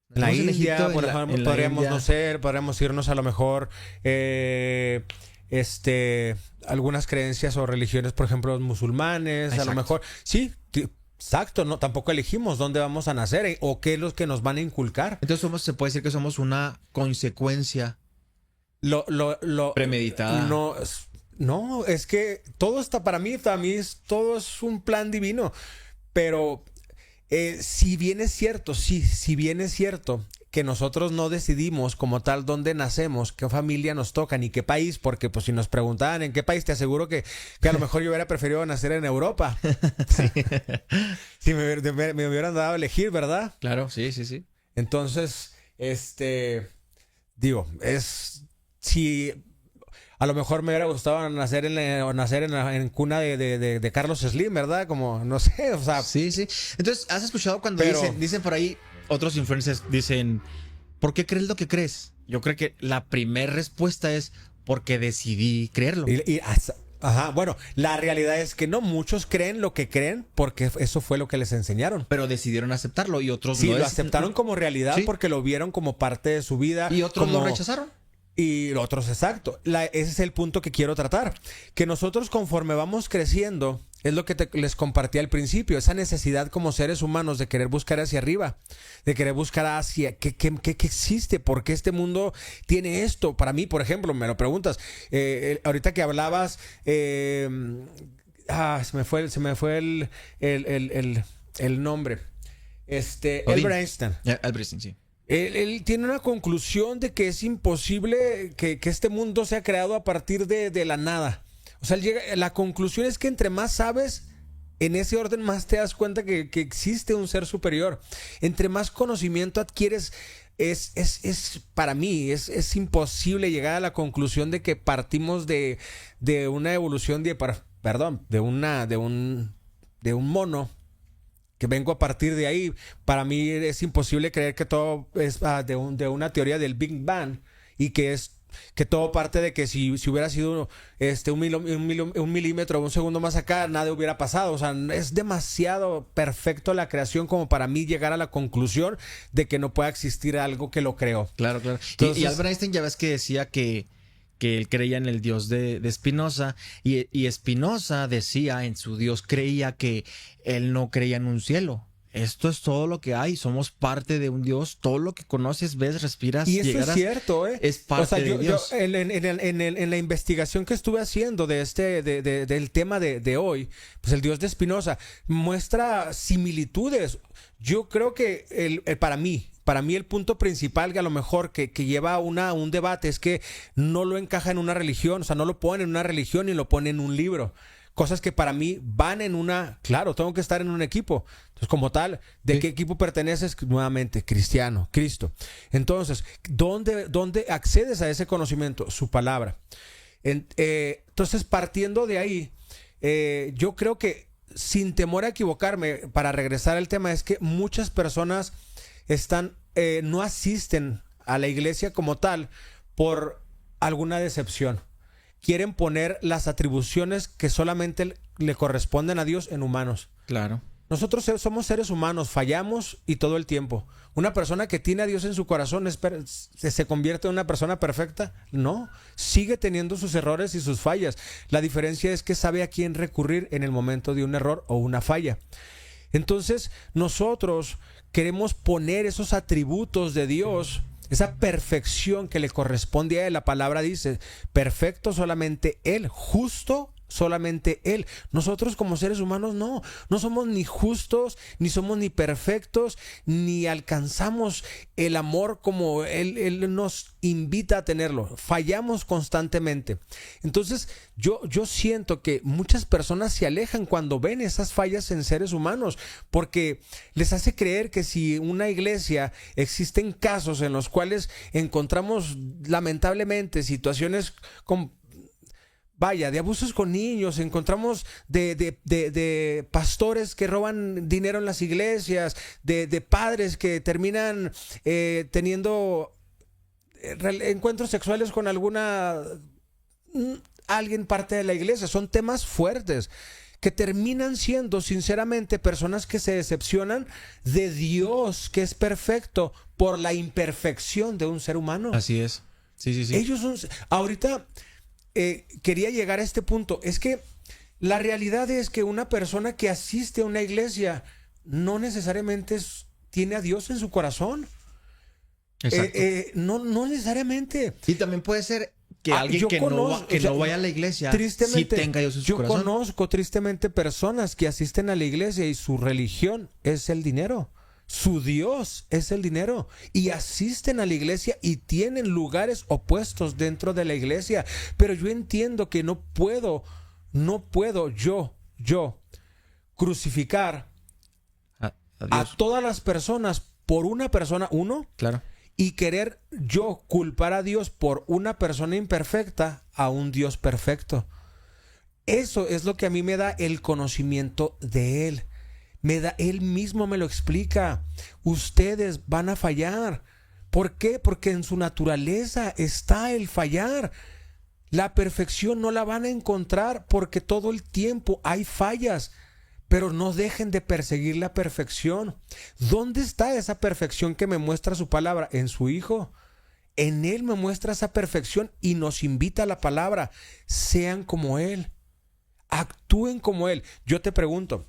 La India, por ejemplo, podríamos no ser, podríamos irnos a lo mejor algunas creencias o religiones, por ejemplo, los musulmanes, exacto. A lo mejor, sí, exacto, no, tampoco elegimos dónde vamos a nacer o qué es lo que nos van a inculcar. Entonces se puede decir que somos una consecuencia premeditada. No, es que todo está para mí todo es un plan divino, pero si bien es cierto que nosotros no decidimos como tal dónde nacemos, qué familia nos toca, ni qué país, porque pues si nos preguntaban en qué país, te aseguro que a lo mejor yo hubiera preferido nacer en Europa. Sí. Si me hubieran dado a elegir, ¿verdad? Claro, sí. Entonces, digo, si a lo mejor me hubiera gustado nacer en cuna de Carlos Slim, ¿verdad? Como, no sé, o sea... Sí. Entonces, ¿has escuchado cuando dicen por ahí, otros influencers dicen, ¿por qué crees lo que crees? Yo creo que la primera respuesta es porque decidí creerlo. Ajá, bueno, la realidad es que no muchos creen lo que creen porque eso fue lo que les enseñaron. Pero decidieron aceptarlo y otros no. Sí, lo aceptaron como realidad porque lo vieron como parte de su vida. Y otros lo rechazaron. Y otros, exacto. Ese es el punto que quiero tratar. Que nosotros conforme vamos creciendo, es lo que les compartí al principio, esa necesidad como seres humanos de querer buscar hacia arriba, de querer buscar hacia qué existe, por qué este mundo tiene esto. Para mí, por ejemplo, me lo preguntas, ahorita que hablabas, se me fue el nombre. Albert Einstein. Albert Einstein, sí. Él tiene una conclusión de que es imposible que este mundo sea creado a partir de la nada. O sea, la conclusión es que entre más sabes, en ese orden más te das cuenta que existe un ser superior. Entre más conocimiento adquieres, para mí, es imposible llegar a la conclusión de que partimos de una evolución de un mono. Que vengo a partir de ahí. Para mí es imposible creer que todo es de una teoría del Big Bang y que todo parte de que si hubiera sido un milímetro o un segundo más acá, nada hubiera pasado. O sea, es demasiado perfecto la creación como para mí llegar a la conclusión de que no pueda existir algo que lo creó. Claro. Entonces, y Albert Einstein ya ves que decía que él creía en el Dios de Spinoza y Spinoza decía en su Dios, creía que él no creía en un cielo, esto es todo lo que hay, somos parte de un Dios, todo lo que conoces, ves, respiras, y eso es cierto, es parte de Dios. En la investigación que estuve haciendo del tema de hoy, pues el Dios de Spinoza muestra similitudes. Yo creo que para mí el punto principal que a lo mejor que lleva un debate es que no lo encaja en una religión, o sea, no lo pone en una religión ni lo pone en un libro. Cosas que para mí van claro, tengo que estar en un equipo. Entonces, como tal, ¿de qué equipo perteneces? Nuevamente, cristiano, Cristo. Entonces, ¿dónde accedes a ese conocimiento? Su palabra. Entonces, partiendo de ahí, yo creo que, sin temor a equivocarme, para regresar al tema, es que muchas personas no asisten a la iglesia como tal por alguna decepción. Quieren poner las atribuciones que solamente le corresponden a Dios en humanos. Claro. Nosotros somos seres humanos, fallamos y todo el tiempo. Una persona que tiene a Dios en su corazón se convierte en una persona perfecta. No, sigue teniendo sus errores y sus fallas. La diferencia es que sabe a quién recurrir en el momento de un error o una falla. Entonces, nosotros queremos poner esos atributos de Dios, esa perfección que le corresponde a Él. La palabra dice, perfecto solamente Él, justo solamente Él. Nosotros como seres humanos no somos ni justos, ni somos ni perfectos, ni alcanzamos el amor como Él nos invita a tenerlo. Fallamos constantemente. Entonces yo siento que muchas personas se alejan cuando ven esas fallas en seres humanos, porque les hace creer que si una iglesia existen casos en los cuales encontramos lamentablemente situaciones de abusos con niños, encontramos de pastores que roban dinero en las iglesias, de padres que terminan teniendo encuentros sexuales con alguien parte de la iglesia. Son temas fuertes que terminan siendo, sinceramente, personas que se decepcionan de Dios, que es perfecto, por la imperfección de un ser humano. Así es. Sí. Ellos son... Ahorita... quería llegar a este punto. Es que la realidad es que una persona que asiste a una iglesia no necesariamente tiene a Dios en su corazón. Exacto. No necesariamente. Y también puede ser que alguien que no vaya a la iglesia sí tenga a Dios en su corazón. Yo conozco tristemente personas que asisten a la iglesia y su religión es el dinero. Su Dios es el dinero, y asisten a la iglesia y tienen lugares opuestos dentro de la iglesia. Pero yo entiendo que no puedo yo crucificar a todas las personas por una persona, claro, y querer yo culpar a Dios por una persona imperfecta a un Dios perfecto. Eso es lo que a mí me da el conocimiento de Él. Él mismo me lo explica. Ustedes van a fallar. ¿Por qué? Porque en su naturaleza está el fallar. La perfección no la van a encontrar porque todo el tiempo hay fallas. Pero no dejen de perseguir la perfección. ¿Dónde está esa perfección que me muestra su palabra? En su Hijo. En Él me muestra esa perfección y nos invita a la palabra. Sean como Él. Actúen como Él. Yo te pregunto,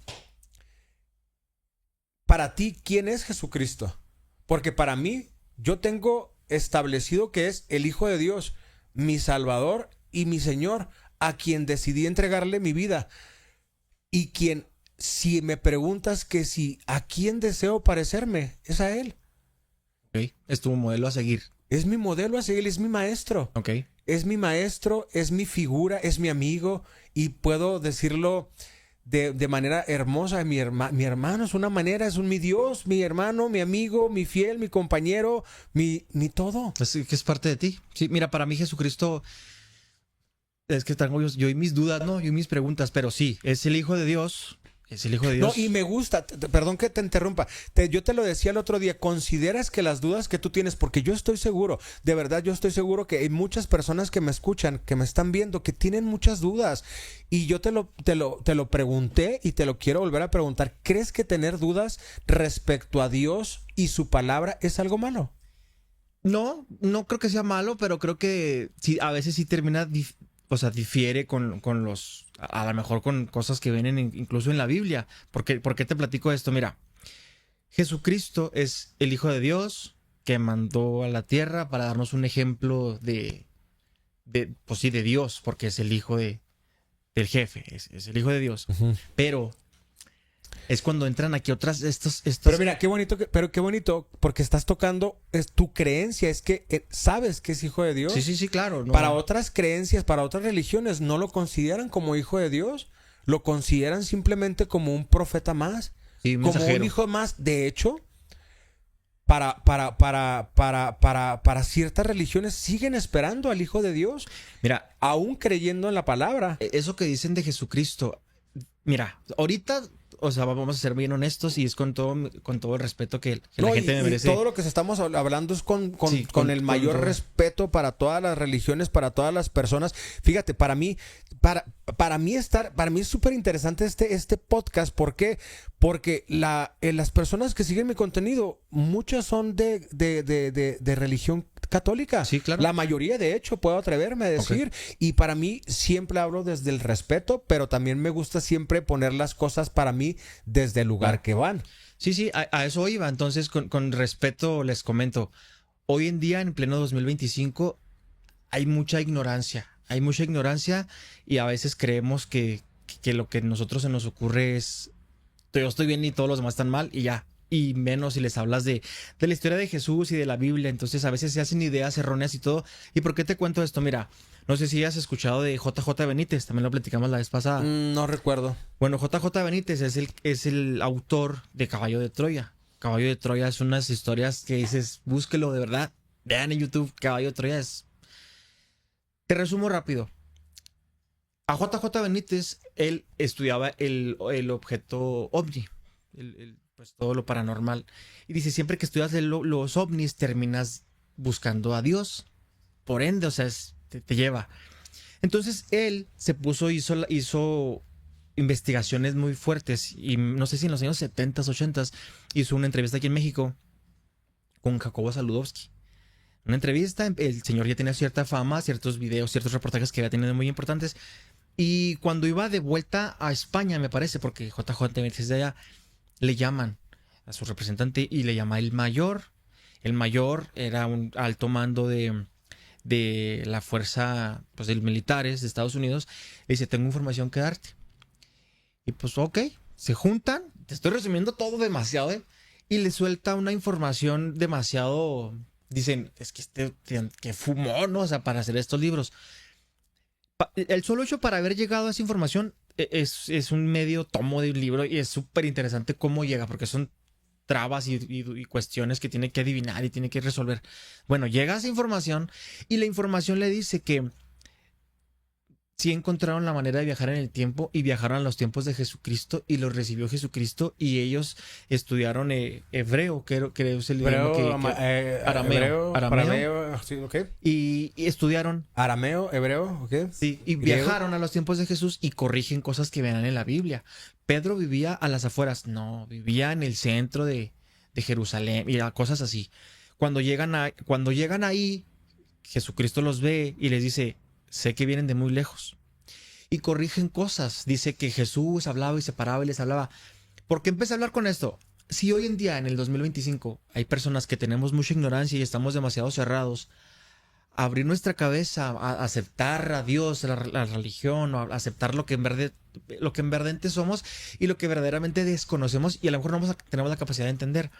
para ti, ¿quién es Jesucristo? Porque para mí, yo tengo establecido que es el Hijo de Dios, mi Salvador y mi Señor, a quien decidí entregarle mi vida. Y quien, si me preguntas que a quién deseo parecerme, es a Él. Okay. Es tu modelo a seguir. Es mi modelo a seguir, es mi maestro. Okay. Es mi maestro, es mi figura, es mi amigo, y puedo decirlo de manera hermosa. Mi hermano es una manera, mi Dios, mi hermano, mi amigo, mi fiel, mi compañero, mi todo. Es que es parte de ti. Sí, mira, para mí Jesucristo, es que tengo yo y mis dudas, ¿no? Yo y mis preguntas, pero sí, es el Hijo de Dios. Es el Hijo de Dios. No, y me gusta, perdón que te interrumpa, yo te lo decía el otro día, ¿consideras que las dudas que tú tienes, porque yo estoy seguro, de verdad yo estoy seguro que hay muchas personas que me escuchan, que me están viendo, que tienen muchas dudas, y yo te lo pregunté y te lo quiero volver a preguntar, ¿crees que tener dudas respecto a Dios y su palabra es algo malo? No creo que sea malo, pero creo que sí, a veces sí termina, difiere con a lo mejor con cosas que vienen incluso en la Biblia. ¿Por qué te platico esto? Mira, Jesucristo es el Hijo de Dios que mandó a la tierra para darnos un ejemplo pues sí, de Dios, porque es el hijo del jefe, es el Hijo de Dios. Ujú. Pero es cuando entran aquí otras, Pero mira, qué bonito, pero qué bonito, porque estás tocando, es tu creencia, es que sabes que es hijo de Dios. Sí, sí, sí, claro. No. Para otras creencias, para otras religiones, no lo consideran como hijo de Dios, lo consideran simplemente como un profeta más, Sí, como mensajero. un hijo más. De hecho, para ciertas religiones siguen esperando al Hijo de Dios, Mira, aún creyendo en la palabra. eso que dicen de Jesucristo, mira, ahorita, o sea, vamos a ser bien honestos y es con todo el respeto que la No, gente y me merece. todo lo que estamos hablando es Sí, con el mayor todo. respeto para todas las religiones, para todas las personas. Fíjate, para mí es súper interesante este podcast. ¿Por qué? Porque las personas que siguen mi contenido, muchas son de religión católica. Sí, claro. La mayoría, de hecho, puedo atreverme a decir. Y para mí siempre hablo desde el respeto, pero también me gusta siempre poner las cosas para mí desde el lugar que van. Sí, sí, a eso iba. Entonces, con respeto les comento, hoy en día, en pleno 2025, hay mucha ignorancia. Hay mucha ignorancia y a veces creemos que lo que a nosotros se nos ocurre es yo estoy bien y todos los demás están mal y ya. Y menos si les hablas de la historia de Jesús y de la Biblia. Entonces a veces se hacen ideas erróneas y todo. ¿Y por qué te cuento esto? Mira, no sé si has escuchado de JJ Benítez, también lo platicamos la vez pasada. No recuerdo. Bueno, JJ Benítez es el autor de Caballo de Troya. Caballo de Troya es unas historias que dices, búsquelo de verdad. Vean en YouTube, Caballo de Troya es... Te resumo rápido. A JJ Benítez, él estudiaba el objeto ovni, pues todo lo paranormal. Y dice, siempre que estudias los ovnis, terminas buscando a Dios. Por ende, o sea, te lleva. Entonces, él se puso, hizo investigaciones muy fuertes. Y no sé si en los años 70s, 80s, hizo una entrevista aquí en México con Jacobo Saludowski. Una entrevista, el señor ya tenía cierta fama, ciertos videos, ciertos reportajes que había tenido muy importantes. Y cuando iba de vuelta a España, me parece, porque JJ Benítez de allá, le llaman a su representante y le llama el mayor. El mayor era un alto mando de la fuerza, pues, de militares de Estados Unidos. Le dice, tengo información que darte. Y pues, ok, se juntan. Te estoy resumiendo todo demasiado, ¿eh? Y le suelta una información demasiado... Dicen, es que que fumó, ¿no? O sea, para hacer estos libros. El solo hecho para haber llegado a esa información es un medio tomo de un libro y es súper interesante cómo llega, porque son trabas y cuestiones que tiene que adivinar y tiene que resolver. Bueno, llega a esa información y la información le dice que sí encontraron la manera de viajar en el tiempo y viajaron a los tiempos de Jesucristo y los recibió Jesucristo y ellos estudiaron hebreo, que es el idioma arameo, sí, ok. y estudiaron Arameo, hebreo, ok. sí, y Griego. viajaron a los tiempos de Jesús y corrigen cosas que vean en la Biblia. Pedro vivía a las afueras, no, vivía en el centro de Jerusalén y cosas así. Cuando llegan ahí, Jesucristo los ve y les dice, sé que vienen de muy lejos. Y corrigen cosas. Dice que Jesús hablaba y se paraba y les hablaba. ¿Por qué empecé a hablar con esto? Si hoy en día, en el 2025, hay personas que tenemos mucha ignorancia y estamos demasiado cerrados, abrir nuestra cabeza a aceptar a Dios, la religión, o a aceptar lo que en verdad somos y lo que verdaderamente desconocemos y a lo mejor no tenemos la capacidad de entender.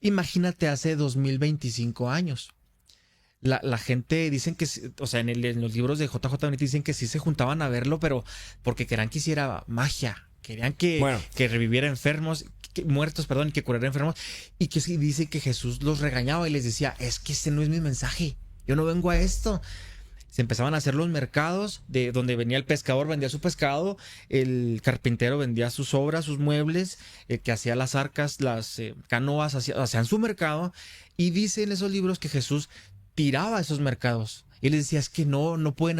Imagínate hace 2025 años. La gente dicen que, o sea, en los libros de JJ Benítez dicen que sí se juntaban a verlo, pero porque querían que hiciera magia, querían que reviviera enfermos, muertos, perdón, que curara enfermos, y que sí dice que Jesús los regañaba y les decía, es que este no es mi mensaje, yo no vengo a esto. Se empezaban a hacer los mercados de donde venía el pescador, vendía su pescado, el carpintero vendía sus obras, sus muebles, el que hacía las arcas, las canoas, hacían su mercado, y dice en esos libros que Jesús tiraba esos mercados y les decía, es que no pueden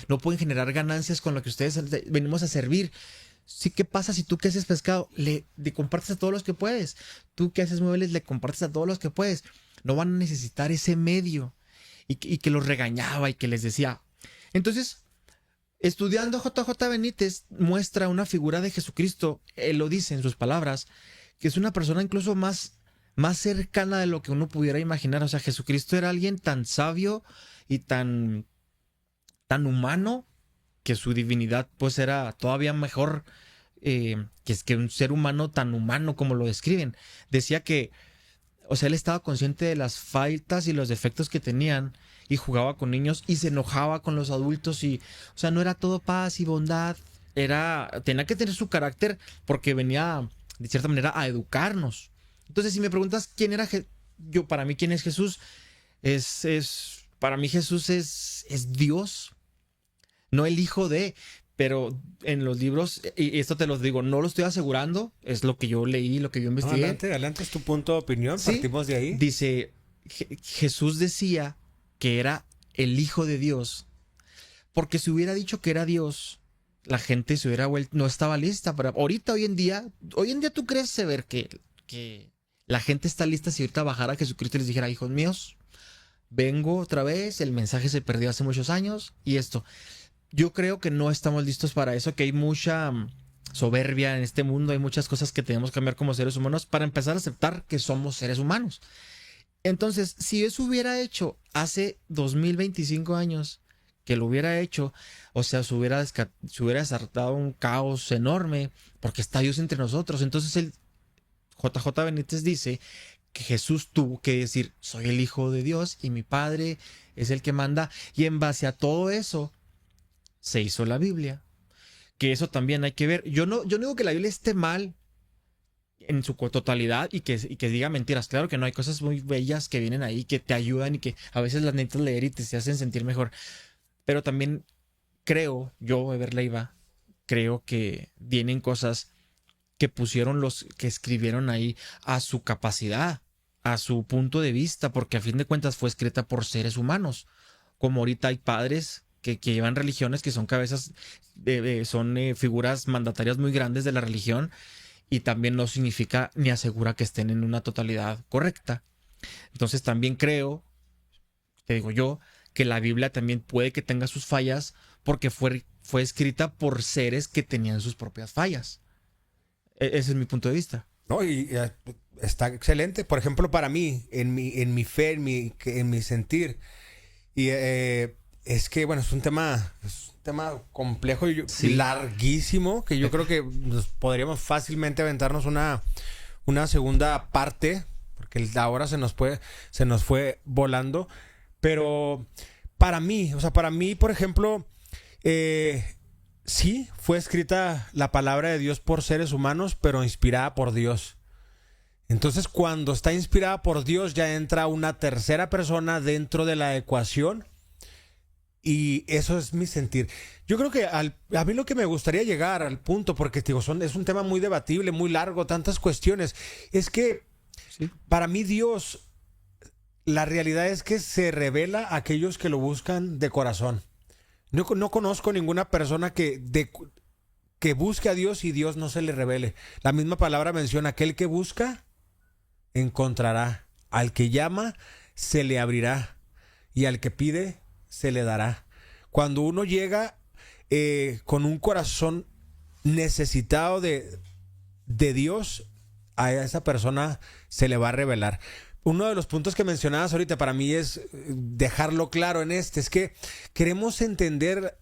no pueden generar ganancias con lo que ustedes venimos a servir. Sí, ¿qué pasa si tú que haces pescado le compartes a todos los que puedes? Tú que haces muebles le compartes a todos los que puedes. No van a necesitar ese medio. Y que los regañaba y que les decía. Entonces, estudiando JJ Benítez muestra una figura de Jesucristo, él lo dice en sus palabras, que es una persona incluso más cercana de lo que uno pudiera imaginar. O sea, Jesucristo era alguien tan sabio y tan humano, que su divinidad pues era todavía mejor, que es que un ser humano tan humano como lo describen. Decía que, o sea, él estaba consciente de las faltas y los defectos que tenían y jugaba con niños y se enojaba con los adultos y, o sea, no era todo paz y bondad. Tenía que tener su carácter porque venía, de cierta manera, a educarnos. Entonces, si me preguntas quién era para mí, quién es Jesús, para mí Jesús es Dios, no el hijo de, pero en los libros, y esto te lo digo, no lo estoy asegurando, es lo que yo leí, lo que yo investigué. Adelante, es tu punto de opinión, Sí, partimos de ahí. Dice, Jesús decía que era el hijo de Dios, porque si hubiera dicho que era Dios, la gente se hubiera vuelto, no estaba lista para, hoy en día tú crees saber que la gente está lista si ahorita bajara a Jesucristo y les dijera, hijos míos, vengo otra vez, el mensaje se perdió hace muchos años y esto. Yo creo que no estamos listos para eso, que hay mucha soberbia en este mundo, hay muchas cosas que tenemos que cambiar como seres humanos para empezar a aceptar que somos seres humanos. Entonces, si eso hubiera hecho hace 2025 años, que lo hubiera hecho, o sea, se hubiera desatado un caos enorme, porque está Dios entre nosotros. Entonces el JJ Benítez dice que Jesús tuvo que decir, soy el hijo de Dios y mi Padre es el que manda, y en base a todo eso se hizo la Biblia, que eso también hay que ver. Yo no digo que la Biblia esté mal en su totalidad y que diga mentiras. Claro que no, hay cosas muy bellas que vienen ahí, que te ayudan y que a veces las necesitas leer y te hacen sentir mejor. Pero también creo, yo, Eber Leiva, creo que vienen cosas que pusieron los que escribieron ahí a su capacidad, a su punto de vista, porque a fin de cuentas fue escrita por seres humanos. Como ahorita hay padres que llevan religiones que son cabezas, son figuras mandatarias muy grandes de la religión, y también no significa ni asegura que estén en una totalidad correcta. Entonces también creo, te digo yo, que la Biblia también puede que tenga sus fallas porque fue escrita por seres que tenían sus propias fallas. Ese es mi punto de vista. No, y está excelente. Por ejemplo, para mí, en mi fe, en mi sentir, y es que, bueno, es un tema complejo y Sí. larguísimo, que yo creo que nos podríamos fácilmente aventarnos una segunda parte, porque la hora se nos fue volando. Pero para mí, por ejemplo, sí, fue escrita la palabra de Dios por seres humanos, pero inspirada por Dios. Entonces, cuando está inspirada por Dios, ya entra una tercera persona dentro de la ecuación. Y eso es mi sentir. Yo creo que a mí lo que me gustaría llegar al punto, porque digo, es un tema muy debatible, muy largo, tantas cuestiones, es que Sí. para mí Dios, la realidad es que se revela a aquellos que lo buscan de corazón. No conozco ninguna persona que busque a Dios y Dios no se le revele. La misma palabra menciona, aquel que busca, encontrará. Al que llama, se le abrirá. Y al que pide, se le dará. Cuando uno llega con un corazón necesitado de Dios, a esa persona se le va a revelar. Uno de los puntos que mencionabas ahorita para mí es dejarlo claro es que queremos entender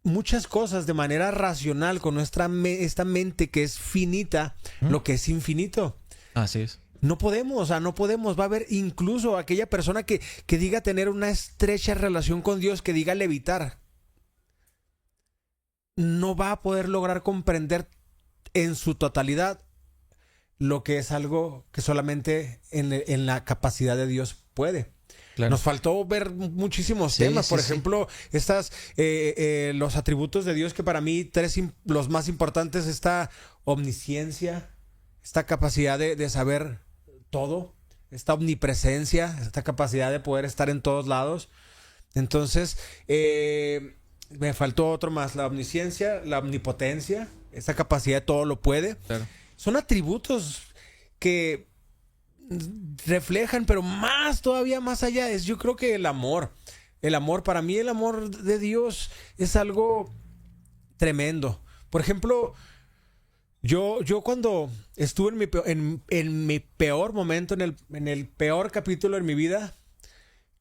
muchas cosas de manera racional con esta mente que es finita, lo que es infinito. Así es. No podemos. Va a haber incluso aquella persona que diga tener una estrecha relación con Dios, que diga levitar. No va a poder lograr comprender en su totalidad lo que es algo que solamente en la capacidad de Dios puede. Claro. Nos faltó ver muchísimos temas. Por ejemplo, los atributos de Dios, que para mí los más importantes, esta omnisciencia, esta capacidad de saber todo, esta omnipresencia, esta capacidad de poder estar en todos lados. Entonces, me faltó otro más, la omnisciencia, la omnipotencia, esta capacidad de todo lo puede. Claro. Son atributos que reflejan, pero todavía más allá, yo creo que el amor. Para mí el amor de Dios es algo tremendo. Por ejemplo, Yo cuando estuve en mi peor momento, en el peor capítulo en mi vida,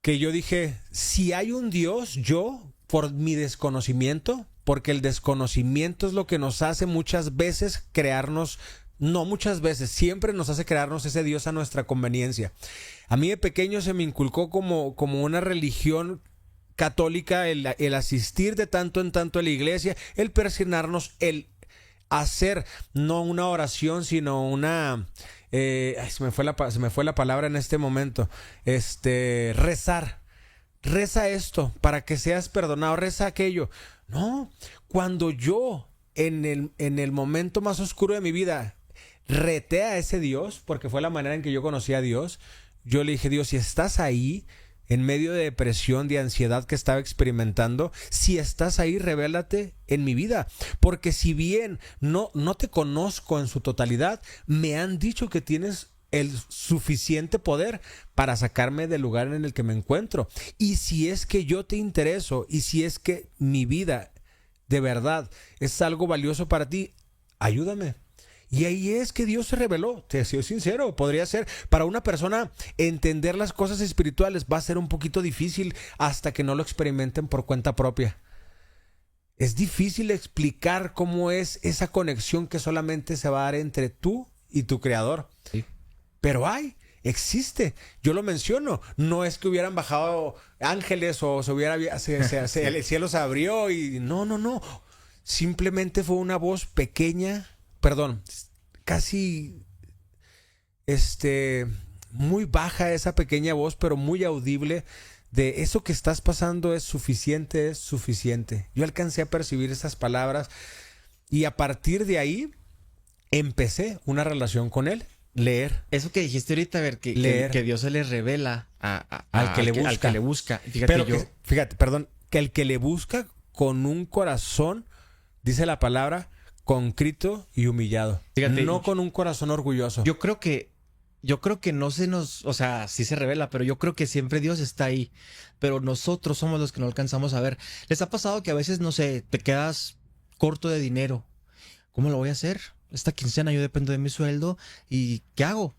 que yo dije, si hay un Dios, yo, por mi desconocimiento, porque el desconocimiento es lo que nos hace muchas veces crearnos, no muchas veces, siempre nos hace crearnos ese Dios a nuestra conveniencia. A mí de pequeño se me inculcó como una religión católica el asistir de tanto en tanto a la iglesia, el persignarnos, el hacer no una oración, sino una... se me fue la palabra en este momento. Rezar. Reza esto para que seas perdonado. Reza aquello. No, cuando yo en el momento más oscuro de mi vida reté a ese Dios, porque fue la manera en que yo conocí a Dios, yo le dije, Dios, si estás ahí, en medio de depresión, de ansiedad que estaba experimentando, si estás ahí, revélate en mi vida. Porque si bien no te conozco en su totalidad, me han dicho que tienes el suficiente poder para sacarme del lugar en el que me encuentro. Y si es que yo te intereso, y si es que mi vida de verdad es algo valioso para ti, ayúdame. Y ahí es que Dios se reveló. Te soy sincero, podría ser para una persona entender las cosas espirituales va a ser un poquito difícil hasta que no lo experimenten por cuenta propia. Es difícil explicar cómo es esa conexión que solamente se va a dar entre tú y tu creador. Sí. Pero existe. Yo lo menciono. No es que hubieran bajado ángeles o el cielo se abrió y no. Simplemente fue una voz pequeña, perdón, casi muy baja esa pequeña voz, pero muy audible, de eso que estás pasando es suficiente, es suficiente. Yo alcancé a percibir esas palabras y a partir de ahí empecé una relación con él. Leer. Eso que dijiste ahorita, a ver, que Dios se le revela al que le busca. Fíjate, pero fíjate, perdón, que el que le busca con un corazón, dice la palabra, contrito y humillado. Fíjate, no con un corazón orgulloso. Yo creo que no se nos, o sea, sí se revela, pero yo creo que siempre Dios está ahí. Pero nosotros somos los que no alcanzamos a ver. ¿Les ha pasado que a veces, no sé, te quedas corto de dinero? ¿Cómo lo voy a hacer? Esta quincena yo dependo de mi sueldo y ¿qué hago?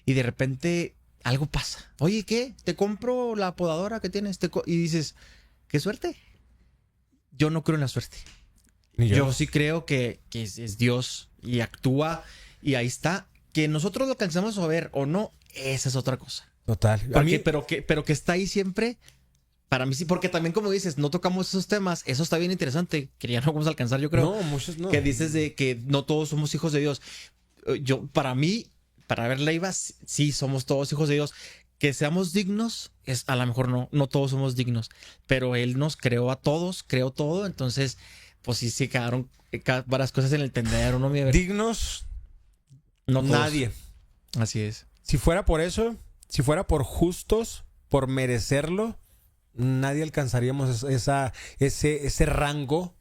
Y de repente algo pasa. Oye, ¿qué? Te compro la podadora que tienes. Y dices, ¿qué suerte? Yo no creo en la suerte. Yo sí creo que es Dios y actúa y ahí está. Que nosotros lo alcancemos a ver o no, esa es otra cosa. Total. Pero que está ahí siempre, para mí sí, porque también como dices, no tocamos esos temas, eso está bien interesante, que ya no vamos a alcanzar, yo creo. No, muchos no. Que dices de que no todos somos hijos de Dios. Yo, para mí, para ver Leiva, sí somos todos hijos de Dios. Que seamos dignos, a lo mejor no todos somos dignos, pero Él nos creó a todos, creó todo, entonces, pues sí quedaron varias cosas en el tendero, ¿no? Dignos, no todos. Nadie. Así es. Si fuera por eso, si fuera por justos, por merecerlo, nadie alcanzaríamos ese rango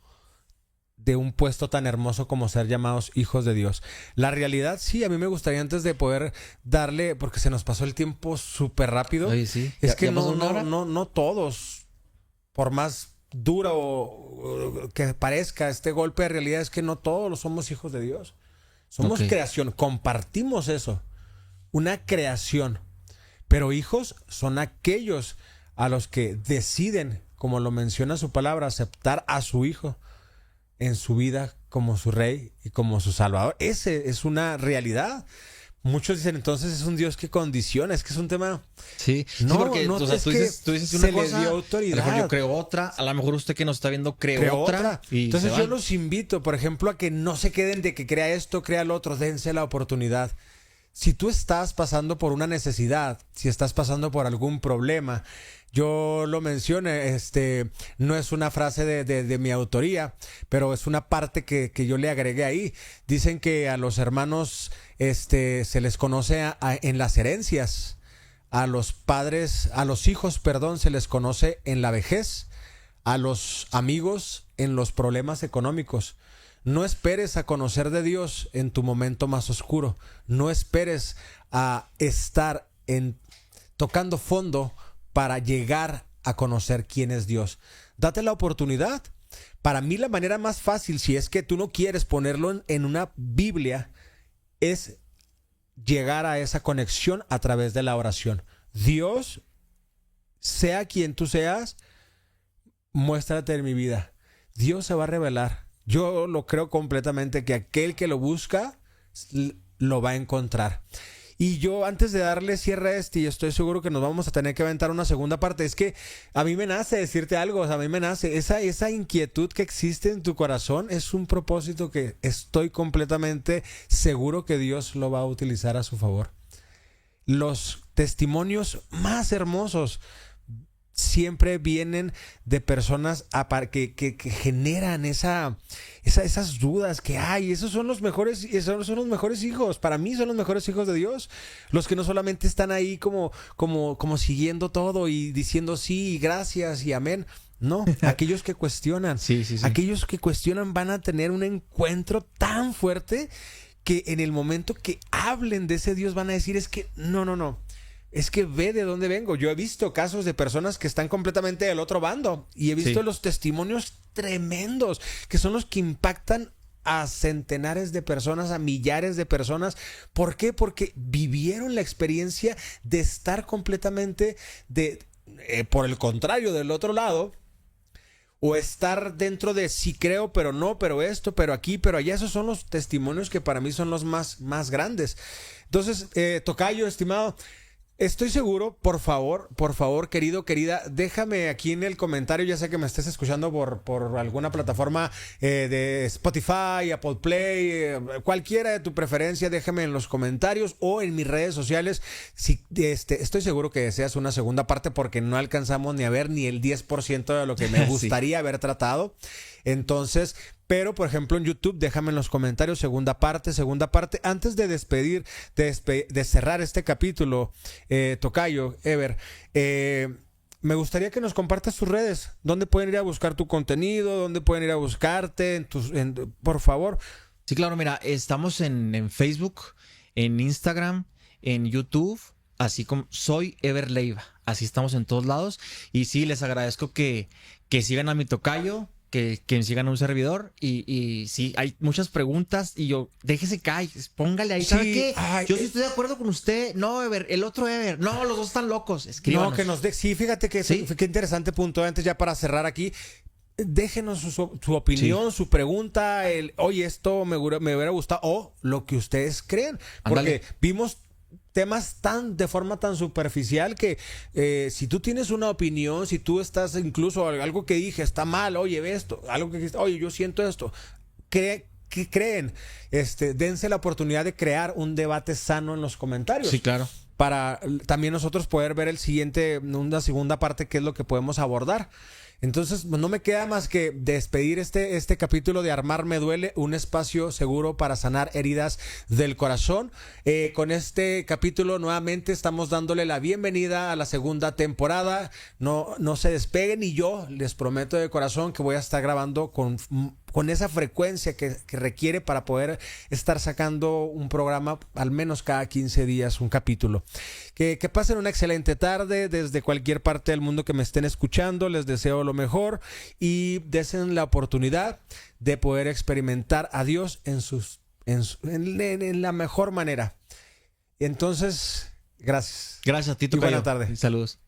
de un puesto tan hermoso como ser llamados hijos de Dios. La realidad, sí, a mí me gustaría antes de poder darle, porque se nos pasó el tiempo súper rápido. Oye, sí. Es que no todos, por más duro que parezca este golpe de realidad, es que no todos somos hijos de Dios. Somos creación, compartimos eso, una creación. Pero hijos son aquellos a los que deciden, como lo menciona su palabra, aceptar a su hijo en su vida como su rey y como su salvador. Ese es una realidad. Muchos dicen, entonces es un Dios que condiciona, es que es un tema... Sí, porque o sea, tú dices una cosa, le dio autoridad. A lo mejor yo creo otra, a lo mejor usted que nos está viendo creo otra. Entonces yo los invito, por ejemplo, a que no se queden de que crea esto, crea lo otro, dense la oportunidad. Si tú estás pasando por una necesidad, si estás pasando por algún problema, yo lo mencioné, no es una frase de mi autoría, pero es una parte que yo le agregué ahí. Dicen que a los hermanos se les conoce en las herencias, a los padres, a los hijos, perdón, se les conoce en la vejez, a los amigos en los problemas económicos. No esperes a conocer de Dios en tu momento más oscuro. No esperes a estar tocando fondo para llegar a conocer quién es Dios. Date la oportunidad. Para mí la manera más fácil, si es que tú no quieres ponerlo en una Biblia, es llegar a esa conexión a través de la oración. Dios, sea quien tú seas, muéstrate en mi vida. Dios se va a revelar. Yo lo creo completamente que aquel que lo busca lo va a encontrar. Y yo, antes de darle cierre a y estoy seguro que nos vamos a tener que aventar una segunda parte, es que a mí me nace decirte algo, o sea, a mí me nace esa inquietud que existe en tu corazón, es un propósito que estoy completamente seguro que Dios lo va a utilizar a su favor. Los testimonios más hermosos siempre vienen de personas que generan esas dudas que hay. Esos son los mejores hijos. Para mí son los mejores hijos de Dios. Los que no solamente están ahí como siguiendo todo y diciendo sí, gracias y amén. No, aquellos que cuestionan. Sí. Aquellos que cuestionan van a tener un encuentro tan fuerte que en el momento que hablen de ese Dios van a decir es que no. Es que ve de dónde vengo. Yo he visto casos de personas que están completamente del otro bando y he visto los testimonios tremendos que son los que impactan a centenares de personas, a millares de personas. ¿Por qué? Porque vivieron la experiencia de estar completamente por el contrario, del otro lado, o estar dentro de sí creo, pero no, pero esto, pero aquí, pero allá. Esos son los testimonios que para mí son los más grandes. Entonces, tocayo, estimado, estoy seguro, por favor, querido, querida, déjame aquí en el comentario, ya sé que me estés escuchando por alguna plataforma de Spotify, Apple Play, cualquiera de tu preferencia, déjame en los comentarios o en mis redes sociales. Si, estoy seguro que deseas una segunda parte porque no alcanzamos ni a ver ni el 10% de lo que me gustaría haber tratado. Entonces, pero por ejemplo en YouTube, déjame en los comentarios segunda parte. Antes de despedir, de cerrar este capítulo, tocayo, Ever, me gustaría que nos compartas tus redes. ¿Dónde pueden ir a buscar tu contenido? ¿Dónde pueden ir a buscarte? Por favor. Sí, claro, mira, estamos en Facebook, en Instagram, en YouTube, así como soy Ever Leiva. Así estamos en todos lados. Y sí, les agradezco que sigan a mi tocayo, que sigan a un servidor y sí, hay muchas preguntas y yo, déjese caer, póngale ahí, ¿sabe qué? Yo sí estoy de acuerdo con usted, no, Ever, el otro Ever, no, los dos están locos, escríbanos. No, que nos sí, fíjate que qué interesante punto, antes ya para cerrar aquí, déjenos su opinión, su pregunta, oye, esto me hubiera gustado, o lo que ustedes creen, porque vimos temas de forma tan superficial que si tú tienes una opinión, si tú estás incluso algo que dije está mal, oye, ve esto, algo que oye, yo siento esto, ¿qué creen? Dense la oportunidad de crear un debate sano en los comentarios. Sí, claro. Para también nosotros poder ver una segunda parte, qué es lo que podemos abordar. Entonces, no me queda más que despedir este capítulo de Armar Me Duele, un espacio seguro para sanar heridas del corazón. Con este capítulo nuevamente estamos dándole la bienvenida a la segunda temporada. No se despeguen y yo les prometo de corazón que voy a estar grabando con esa frecuencia que requiere para poder estar sacando un programa al menos cada 15 días, un capítulo. Que pasen una excelente tarde desde cualquier parte del mundo que me estén escuchando. Les deseo lo mejor y desen la oportunidad de poder experimentar a Dios en la mejor manera. Entonces, gracias. Gracias a ti, tocayo. Buena tarde. Saludos.